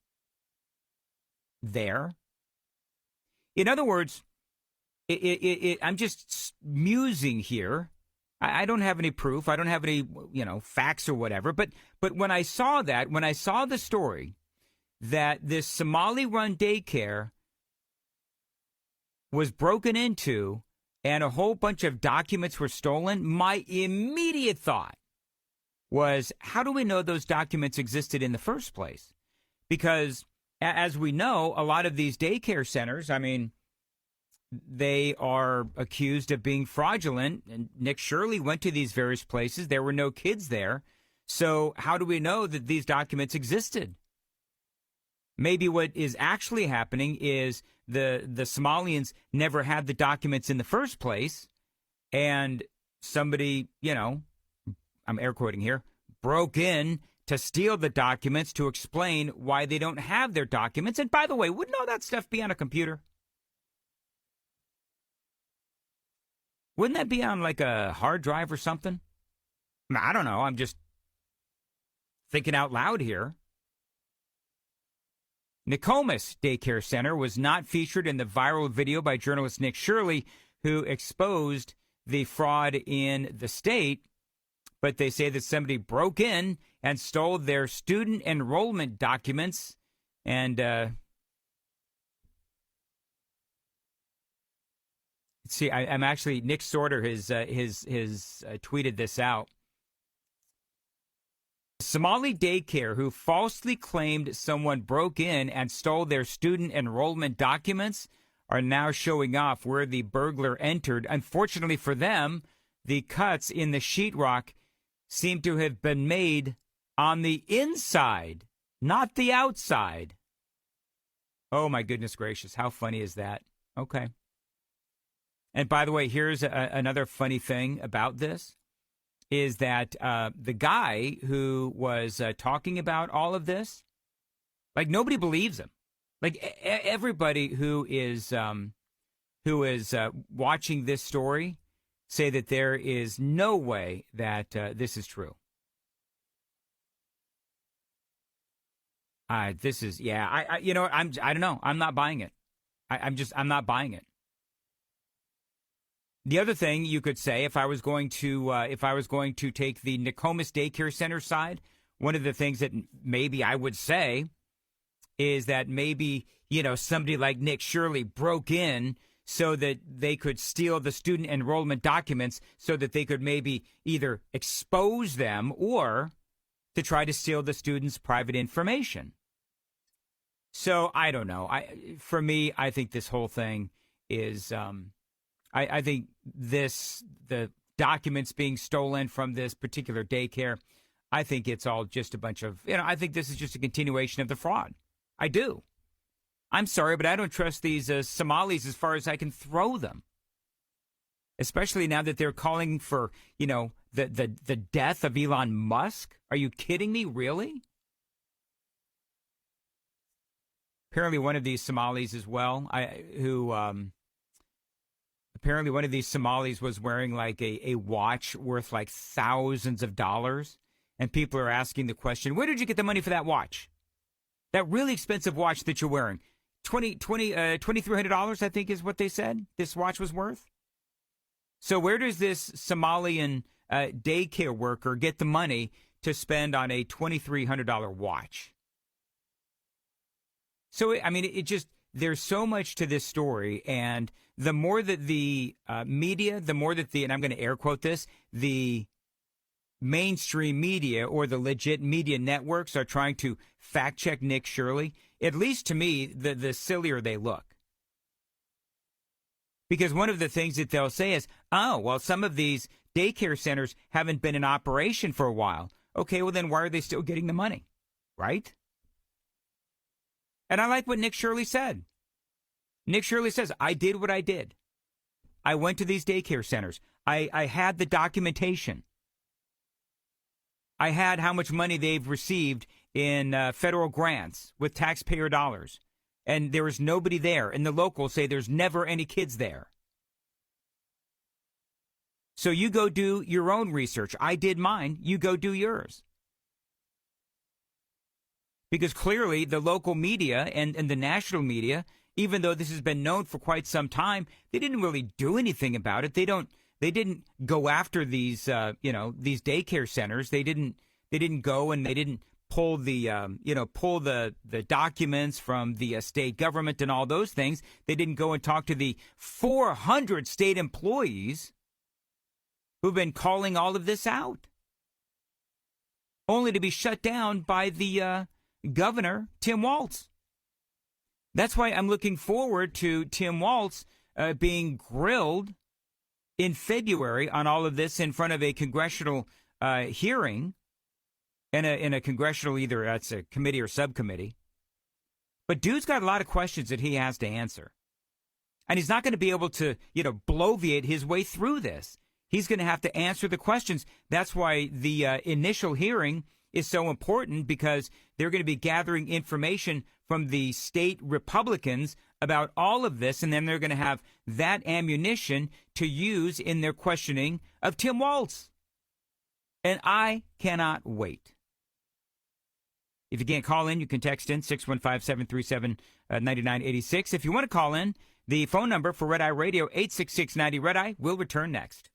there? In other words, I'm just musing here. I don't have any proof. I don't have any, facts or whatever. But when I saw the story that this Somali-run daycare was broken into and a whole bunch of documents were stolen, my immediate thought was, how do we know those documents existed in the first place? Because, as we know, a lot of these daycare centers, they are accused of being fraudulent. And Nick Shirley went to these various places. There were no kids there. So how do we know that these documents existed? Maybe what is actually happening is the Somalians never had the documents in the first place, and somebody, I'm air quoting here, broke in to steal the documents to explain why they don't have their documents. And by the way, wouldn't all that stuff be on a computer? Wouldn't that be on like a hard drive or something? I don't know. I'm just thinking out loud here. Nokomis Daycare Center was not featured in the viral video by journalist Nick Shirley, who exposed the fraud in the state. But they say that somebody broke in and stole their student enrollment documents. And see, I'm actually, Nick Sorter has tweeted this out. Somali daycare who falsely claimed someone broke in and stole their student enrollment documents are now showing off where the burglar entered. Unfortunately for them, the cuts in the sheetrock seem to have been made on the inside, not the outside. Oh, my goodness gracious. How funny is that? Okay. And by the way, here's another funny thing about this. Is that the guy who was talking about all of this, like nobody believes him. Like everybody who is watching this story say that there is no way that this is true. I don't know. I'm not buying it. I'm not buying it. The other thing you could say, if I was going to take the Nokomis Daycare Center side, one of the things that maybe I would say is that maybe, somebody like Nick Shirley broke in so that they could steal the student enrollment documents so that they could maybe either expose them or to try to steal the students' private information. So I don't know. For me, I think this whole thing is I think the documents being stolen from this particular daycare, I think it's all just a bunch of, I think this is just a continuation of the fraud. I do. I'm sorry, but I don't trust these Somalis as far as I can throw them. Especially now that they're calling for, the death of Elon Musk. Are you kidding me? Really? Apparently one of these Somalis as well, apparently one of these Somalis was wearing like a watch worth like thousands of dollars. And people are asking the question, where did you get the money for that watch? That really expensive watch that you're wearing. $2,300, I think is what they said this watch was worth. So where does this Somalian daycare worker get the money to spend on a $2,300 watch? So, there's so much to this story, and the more that the media, and I'm going to air quote this, the mainstream media or the legit media networks are trying to fact check Nick Shirley, at least to me, the sillier they look. Because one of the things that they'll say is, some of these daycare centers haven't been in operation for a while. Okay, well then why are they still getting the money? Right? And I like what Nick Shirley said. Nick Shirley says, I did what I did. I went to these daycare centers. I had the documentation. I had how much money they've received in federal grants with taxpayer dollars. And there was nobody there. And the locals say there's never any kids there. So you go do your own research. I did mine. You go do yours. Because clearly the local media and the national media, even though this has been known for quite some time, they didn't really do anything about it. They didn't go after these these daycare centers. They didn't go and they didn't pull the documents from the state government and all those things. They didn't go and talk to the 400 state employees who've been calling all of this out, only to be shut down by the governor, Tim Walz. That's why I'm looking forward to Tim Walz being grilled in February on all of this in front of a congressional hearing, in a congressional, either it's a committee or subcommittee. But dude's got a lot of questions that he has to answer. And he's not going to be able to, bloviate his way through this. He's going to have to answer the questions. That's why the initial hearing is so important, because they're going to be gathering information from the state Republicans about all of this, and then they're going to have that ammunition to use in their questioning of Tim Walz. And I cannot wait. If you can't call in, you can text in 615-737-9986. If you want to call in, the phone number for Red Eye Radio, 866-90-RED-EYE. We'll return next.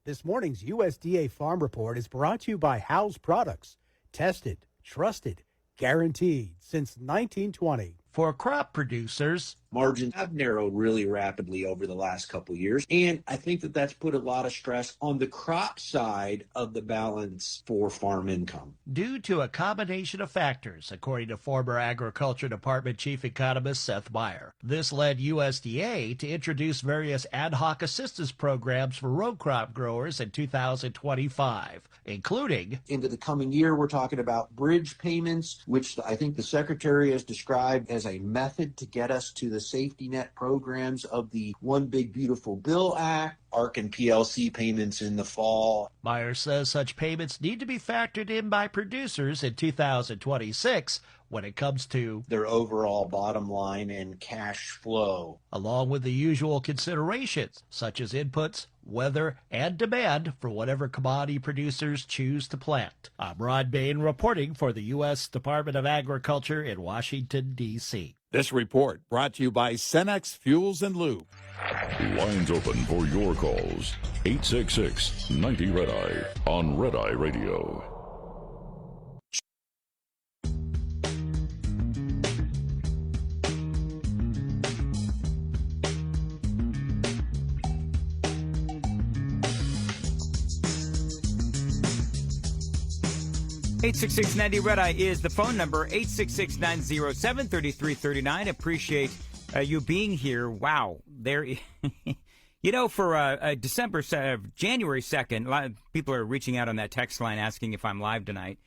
This morning's USDA Farm Report is brought to you by House Products. Tested, trusted, guaranteed since 1920. For crop producers, margins have narrowed really rapidly over the last couple of years, and I think that that's put a lot of stress on the crop side of the balance for farm income. Due to a combination of factors, according to former Agriculture Department Chief Economist Seth Meyer. This led USDA to introduce various ad hoc assistance programs for row crop growers in 2025, including... Into the coming year, we're talking about bridge payments, which I think the Secretary has described as a method to get us to the safety net programs of the One Big Beautiful Bill Act, ARC and PLC payments in the fall. Meyer says such payments need to be factored in by producers in 2026 when it comes to their overall bottom line and cash flow, along with the usual considerations such as inputs, weather, and demand for whatever commodity producers choose to plant. I'm Rod Bain reporting for the U.S. Department of Agriculture in Washington, D.C. This report brought to you by Cenex Fuels and Lube. Lines open for your calls. 866-90-RED-EYE on Red Eye Radio. 866-90-RED-EYE is the phone number, 866-907-3339. Appreciate you being here. Wow. There, for January 2nd, a lot of people are reaching out on that text line asking if I'm live tonight.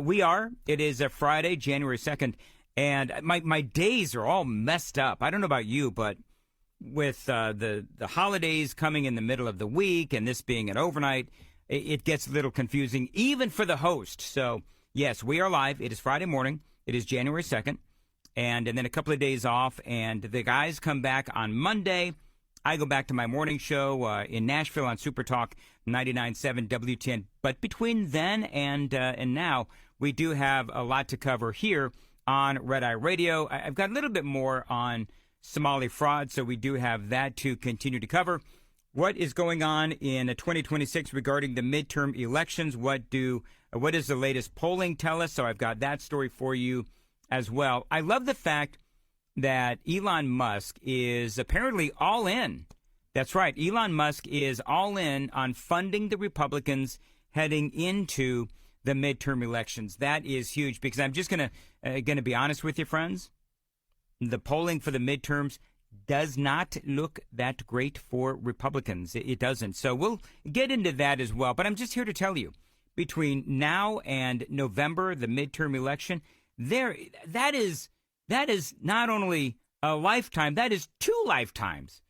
We are. It is a Friday, January 2nd, and my days are all messed up. I don't know about you, but with the holidays coming in the middle of the week and this being an overnight, it gets a little confusing, even for the host. So, yes, we are live. It is Friday morning. It is January 2nd. And then a couple of days off. And the guys come back on Monday. I go back to my morning show in Nashville on Super Talk 99.7 WTN. But between then and now, we do have a lot to cover here on Red Eye Radio. I've got a little bit more on Somali fraud, so we do have that to continue to cover. What is going on in 2026 regarding the midterm elections? What does the latest polling tell us? So I've got that story for you as well. I love the fact that Elon Musk is apparently all in. That's right. Elon Musk is all in on funding the Republicans heading into the midterm elections. That is huge, because I'm just going to be honest with you, friends. The polling for the midterms does not look that great for Republicans. It doesn't. So we'll get into that as well. But I'm just here to tell you, between now and November, the midterm election, that is not only a lifetime, that is 2 lifetimes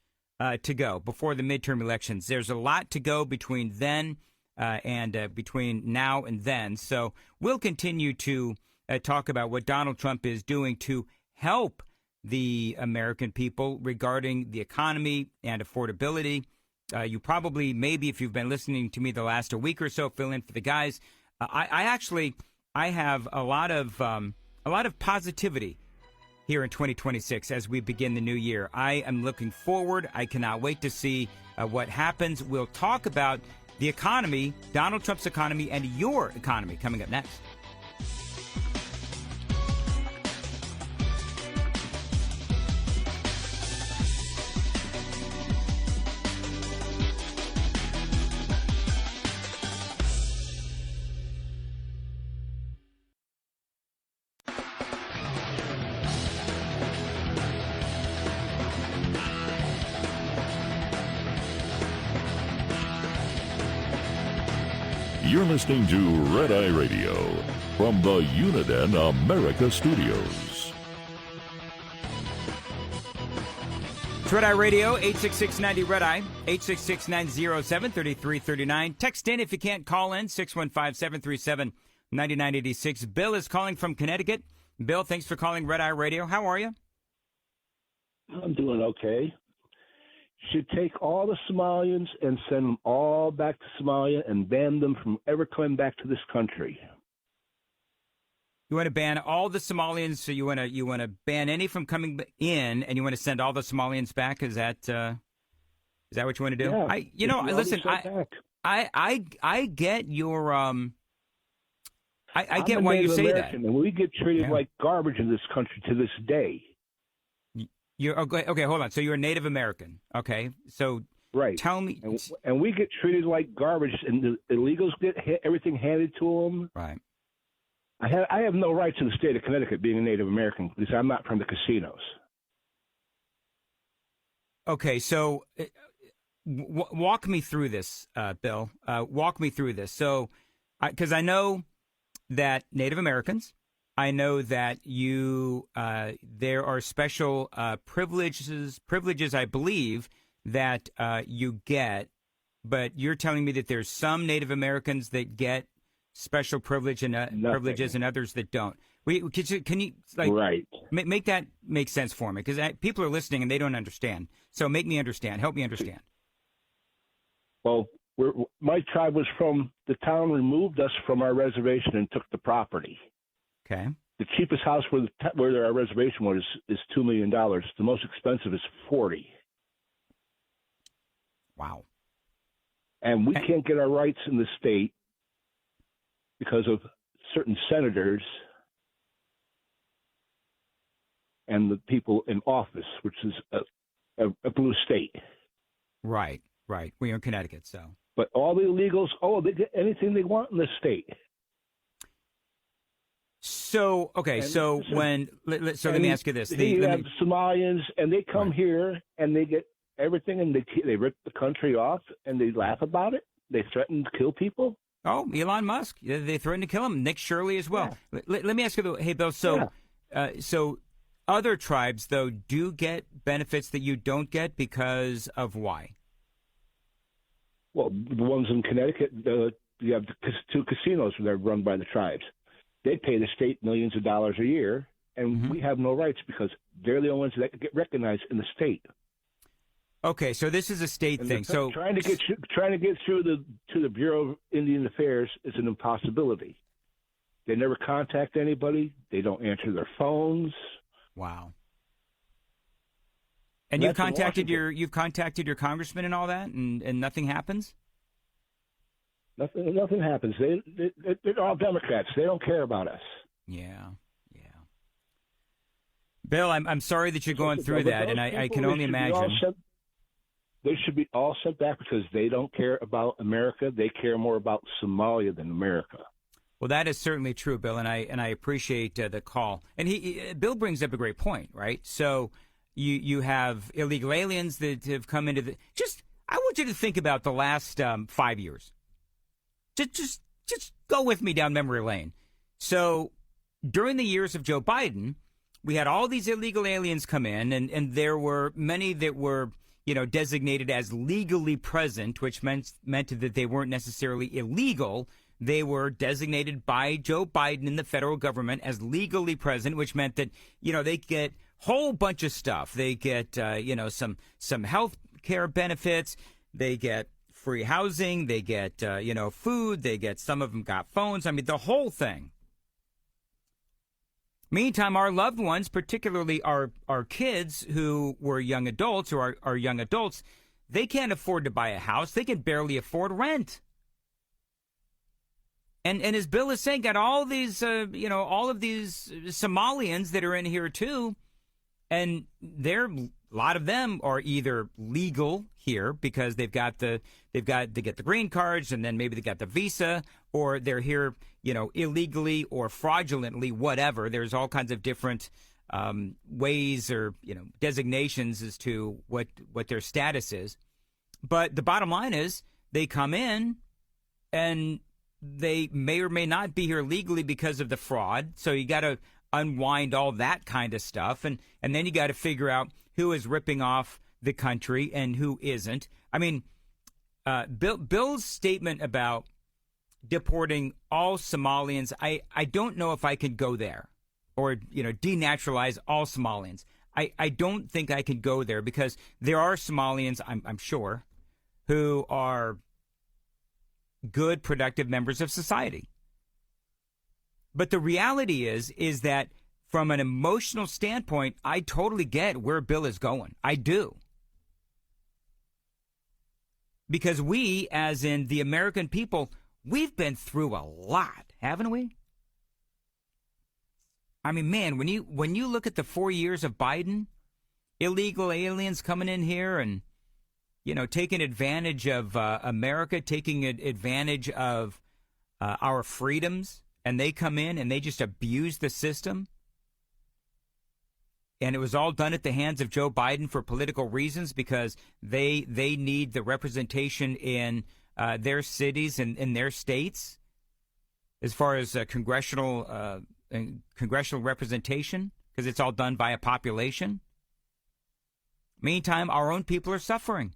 to go before the midterm elections. There's a lot to go between then and between now and then. So we'll continue to talk about what Donald Trump is doing to help the American people regarding the economy and affordability. You probably, maybe if you've been listening to me the last week or so, fill in for the guys. I have a lot of positivity here in 2026 as we begin the new year. I am looking forward. I cannot wait to see what happens. We'll talk about the economy, Donald Trump's economy, and your economy coming up next. You're listening to Red Eye Radio from the Uniden America Studios. It's Red Eye Radio, 866-90-RED-EYE, 866-907-3339. Text in if you can't call in, 615-737-9986. Bill is calling from Connecticut. Bill, thanks for calling Red Eye Radio. How are you? I'm doing okay. Should take all the Somalians and send them all back to Somalia and ban them from ever coming back to this country. You want to ban all the Somalians, so you want to ban any from coming in, and you want to send all the Somalians back? Is that what you want to do? Yeah, listen, I get your I get why you say American, that. And we get treated like garbage in this country to this day. Okay, hold on. So you're a Native American. Okay, so right. Tell me. And we get treated like garbage, and the illegals get everything handed to them. Right. I have no rights in the state of Connecticut being a Native American because I'm not from the casinos. Okay, so walk me through this, Bill. Walk me through this. So, because I know that Native Americans, I know that there are special privileges, I believe, that you get, but you're telling me that there's some Native Americans that get special privileges and others that don't. Can you right. make that make sense for me? Because people are listening and they don't understand. So make me understand. Help me understand. Well, my tribe was from the town, removed us from our reservation and took the property. Okay. The cheapest house where our reservation was is $2 million. The most expensive is $40. Wow. And we can't get our rights in the state because of certain senators and the people in office, which is a blue state. Right. We're in Connecticut, so. But all the illegals, they get anything they want in this state. So, okay, so let me ask you this. You have Somalians, and they come here, and they get everything, and they rip the country off, and they laugh about it. They threaten to kill people. Oh, Elon Musk, they threatened to kill him. Nick Shirley as well. Yeah. Let me ask you, hey, Bill, so other tribes, though, do get benefits that you don't get because of why? Well, the ones in Connecticut, you have the 2 casinos that are run by the tribes. They pay the state millions of dollars a year, and we have no rights because they're the only ones that get recognized in the state. Okay, so this is a state thing. So trying to get through to the Bureau of Indian Affairs is an impossibility. They never contact anybody. They don't answer their phones. Wow. And you've contacted your congressman and all that, and nothing happens? Nothing happens. They're all Democrats. They don't care about us. Yeah. Bill, I'm sorry that you're going through that, and I can only imagine. They should be all sent back because they don't care about America. They care more about Somalia than America. Well, that is certainly true, Bill, and I appreciate the call. And Bill brings up a great point, right? So you have illegal aliens that have come into I want you to think about the last 5 years. Just just go with me down memory lane. So during the years of Joe Biden, we had all these illegal aliens come in, and there were many that were, designated as legally present, which meant that they weren't necessarily illegal. They were designated by Joe Biden and the federal government as legally present, which meant that, they get a whole bunch of stuff. They get, some health care benefits. They get free housing. They get, food. They get, some of them got phones. I mean, the whole thing. Meantime, our loved ones, particularly our kids who were young adults or are young adults, they can't afford to buy a house. They can barely afford rent. And as Bill is saying, got all these, all of these Somalians that are in here too, and a lot of them are either legal here because they get the green cards, and then maybe they got the visa, or they're here, illegally or fraudulently, whatever. There's all kinds of different ways or designations as to what their status is. But the bottom line is they come in and they may or may not be here legally because of the fraud. So you got to unwind all that kind of stuff. And then you got to figure out who is ripping off the country and who isn't. I mean, Bill's statement about deporting all Somalians, I don't know if I could go there, or, denaturalize all Somalians. I don't think I could go there, because there are Somalians, I'm sure, who are good, productive members of society. But the reality is that from an emotional standpoint, I totally get where Bill is going. I do. Because we, as in the American people, we've been through a lot, haven't we? I mean, man, when you look at the 4 years of Biden, illegal aliens coming in here and, taking advantage of America, taking advantage of our freedoms, and they come in and they just abuse the system. And it was all done at the hands of Joe Biden for political reasons, because they need the representation in their cities and in their states as far as congressional representation, because it's all done by a population. Meantime, our own people are suffering.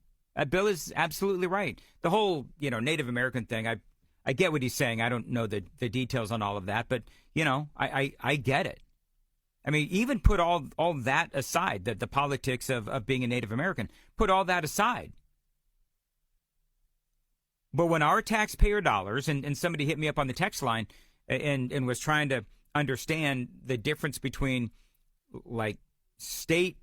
Bill is absolutely right. The whole, Native American thing, I get what he's saying. I don't know the details on all of that, but, I get it. I mean, even put all that aside, the politics of being a Native American, put all that aside. But when our taxpayer dollars, and somebody hit me up on the text line and was trying to understand the difference between, like, state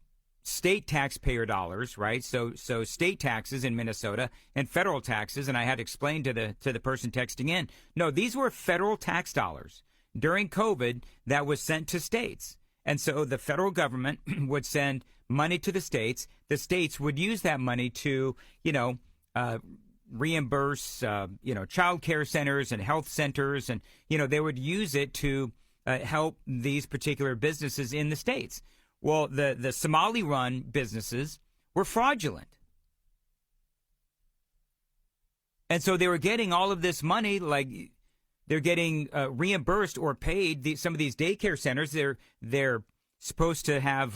taxpayer dollars, right? So state taxes in Minnesota and federal taxes, and I had explained to the person texting in, no, these were federal tax dollars during COVID that was sent to states. And so the federal government would send money to the states. The states would use that money to, reimburse, child care centers and health centers. And, they would use it to help these particular businesses in the states. Well, the Somali-run businesses were fraudulent. And so they were getting all of this money, like they're getting reimbursed or paid. Some of these daycare centers, they're supposed to have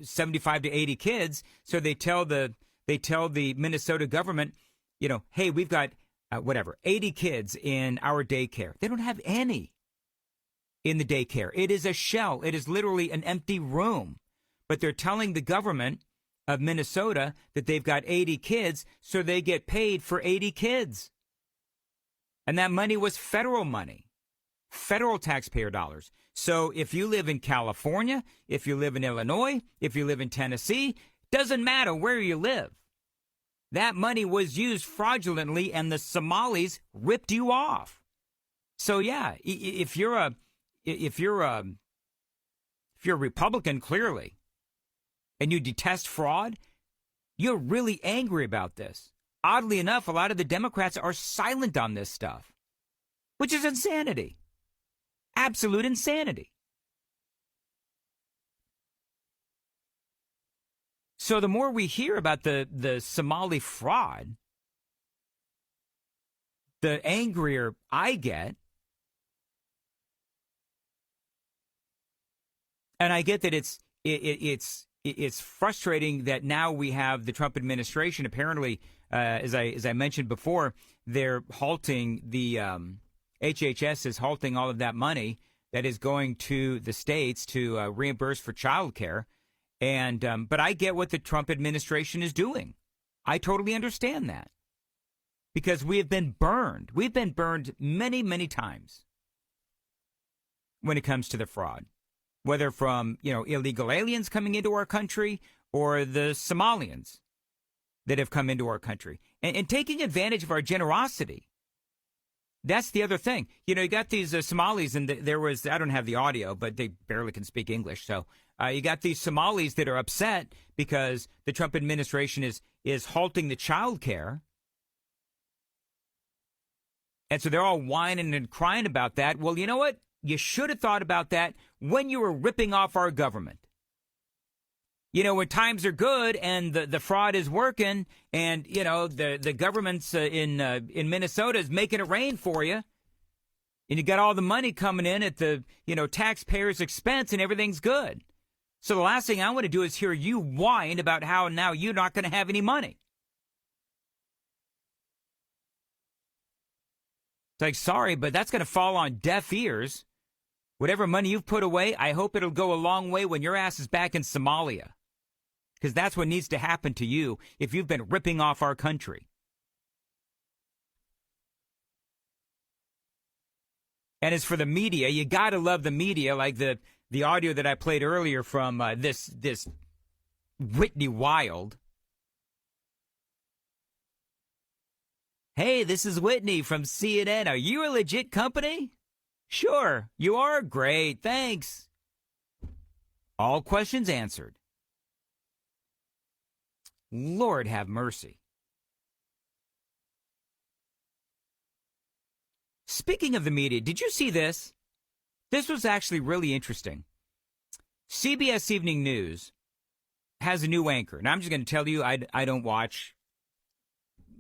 75 to 80 kids. So they tell the Minnesota government, hey, we've got 80 kids in our daycare. They don't have any in the daycare. It is a shell. It is literally an empty room. But they're telling the government of Minnesota that they've got 80 kids, so they get paid for 80 kids. And that money was federal money, federal taxpayer dollars. So if you live in California, if you live in Illinois, if you live in Tennessee, doesn't matter where you live. That money was used fraudulently, and the Somalis ripped you off. So yeah, if you're a Republican, clearly, and you detest fraud, you're really angry about this. Oddly enough, a lot of the Democrats are silent on this stuff, which is insanity. Absolute insanity. So the more we hear about the Somali fraud, the angrier I get. And I get that it's frustrating that now we have the Trump administration. Apparently, as I mentioned before, they're halting the HHS is halting all of that money that is going to the states to reimburse for child care. And but I get what the Trump administration is doing. I totally understand that, because we have been burned. We've been burned many, many times when it comes to the fraud, whether from, illegal aliens coming into our country or the Somalians that have come into our country and taking advantage of our generosity. That's the other thing. You got these Somalis, and there was, I don't have the audio, but they barely can speak English. So you got these Somalis that are upset because the Trump administration is halting the child care. And so they're all whining and crying about that. Well, you know what? You should have thought about that when you were ripping off our government. When times are good and the fraud is working, and, the government's in Minnesota is making it rain for you, and you got all the money coming in at the, taxpayers' expense, and everything's good. So the last thing I want to do is hear you whine about how now you're not going to have any money. It's like, sorry, but that's going to fall on deaf ears. Whatever money you've put away, I hope it'll go a long way when your ass is back in Somalia. Because that's what needs to happen to you if you've been ripping off our country. And as for the media, you got to love the media, like the audio that I played earlier from this Whitney Wild. Hey, this is Whitney from CNN. Are you a legit company? Sure, you are. Great, thanks. All questions answered. Lord have mercy. Speaking of the media, did you see this? This was actually really interesting. CBS Evening News has a new anchor. Now, I'm just going to tell you, I don't watch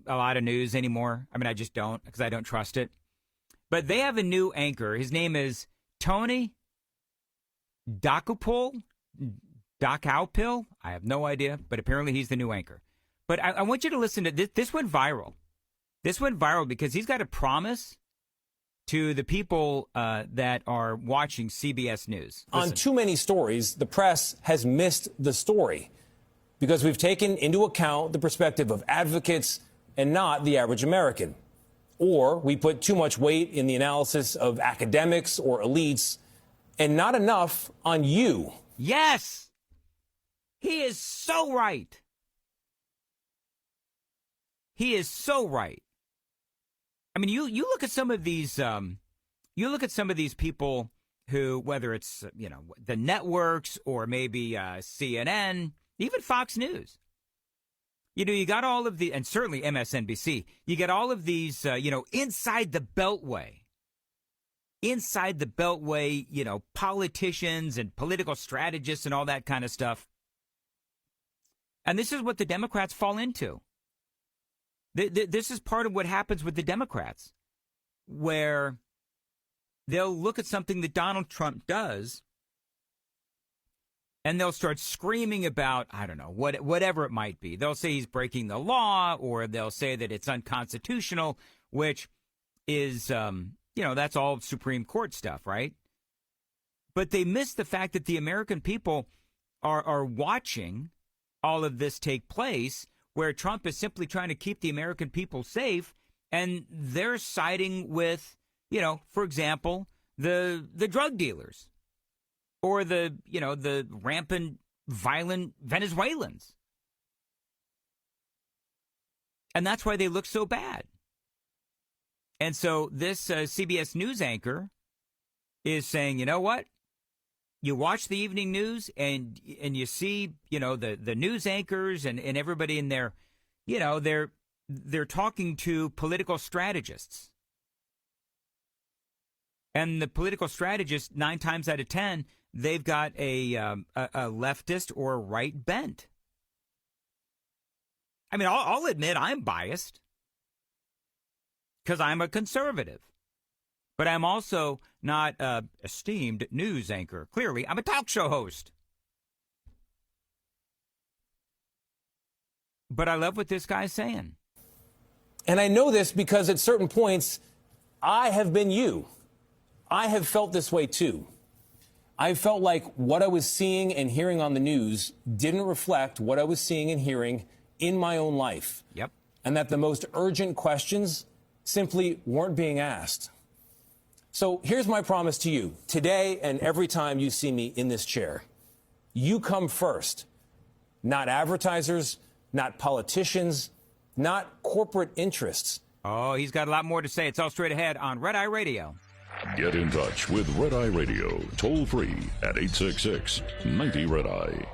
a lot of news anymore. I mean, I just don't, because I don't trust it. But they have a new anchor. His name is Tony Dokoupil. Dokoupil? I have no idea, but apparently he's the new anchor. But I want you to listen to this. This went viral. This went viral because he's got a promise to the people that are watching CBS News. Listen. On too many stories, the press has missed the story because we've taken into account the perspective of advocates and not the average American. Or we put too much weight in the analysis of academics or elites and not enough on you. Yes! He is so right. He is so right. I mean, you look at some of these people who, whether it's the networks or maybe CNN, even Fox News. You got all of the, and certainly MSNBC. You get all of these, inside the Beltway. Inside the Beltway, politicians and political strategists and all that kind of stuff. And this is what the Democrats fall into. This is part of what happens with the Democrats, where they'll look at something that Donald Trump does, and they'll start screaming about, I don't know, whatever it might be. They'll say he's breaking the law, or they'll say that it's unconstitutional, which is, that's all Supreme Court stuff, right? But they miss the fact that the American people are watching all of this take place, where Trump is simply trying to keep the American people safe, and they're siding with, for example, the drug dealers or the rampant, violent Venezuelans. And that's why they look so bad. And so this CBS News anchor is saying, you know what? You watch the evening news and you see, the news anchors and everybody in there, they're talking to political strategists. And the political strategists, 9 times out of 10, they've got a leftist or a right bent. I mean, I'll admit I'm biased. because I'm a conservative. But I'm also not an esteemed news anchor. Clearly, I'm a talk show host. But I love what this guy's saying. And I know this because at certain points, I have been you. I have felt this way too. I felt like what I was seeing and hearing on the news didn't reflect what I was seeing and hearing in my own life. Yep. And that the most urgent questions simply weren't being asked. So here's my promise to you. Today and every time you see me in this chair, you come first. Not advertisers, not politicians, not corporate interests. Oh, he's got a lot more to say. It's all straight ahead on Red Eye Radio. Get in touch with Red Eye Radio, toll free at 866-90-RED-EYE.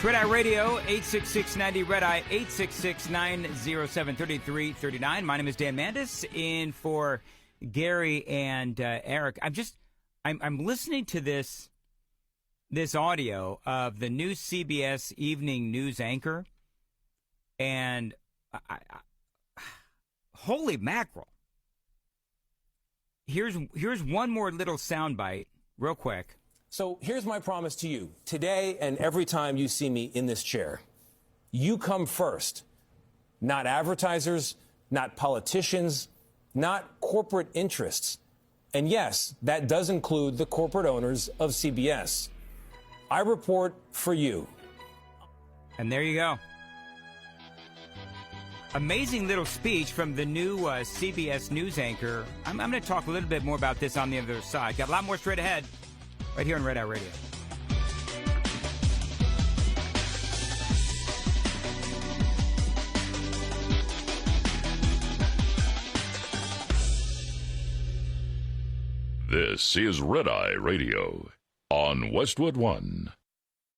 Red Eye Radio, 866-90-RED-EYE, 866-907-3339. My name is Dan Mandis, in for Gary and Eric. I'm listening to this audio of the new CBS Evening news anchor, and holy mackerel. Here's one more little soundbite, real quick. So here's my promise to you. Today and every time you see me in this chair, you come first. Not advertisers, not politicians, not corporate interests. And yes, that does include the corporate owners of CBS. I report for you. And there you go. Amazing little speech from the new CBS news anchor. I'm going to talk a little bit more about this on the other side. Got a lot more straight ahead. Right here on Red Eye Radio. This is Red Eye Radio on Westwood One.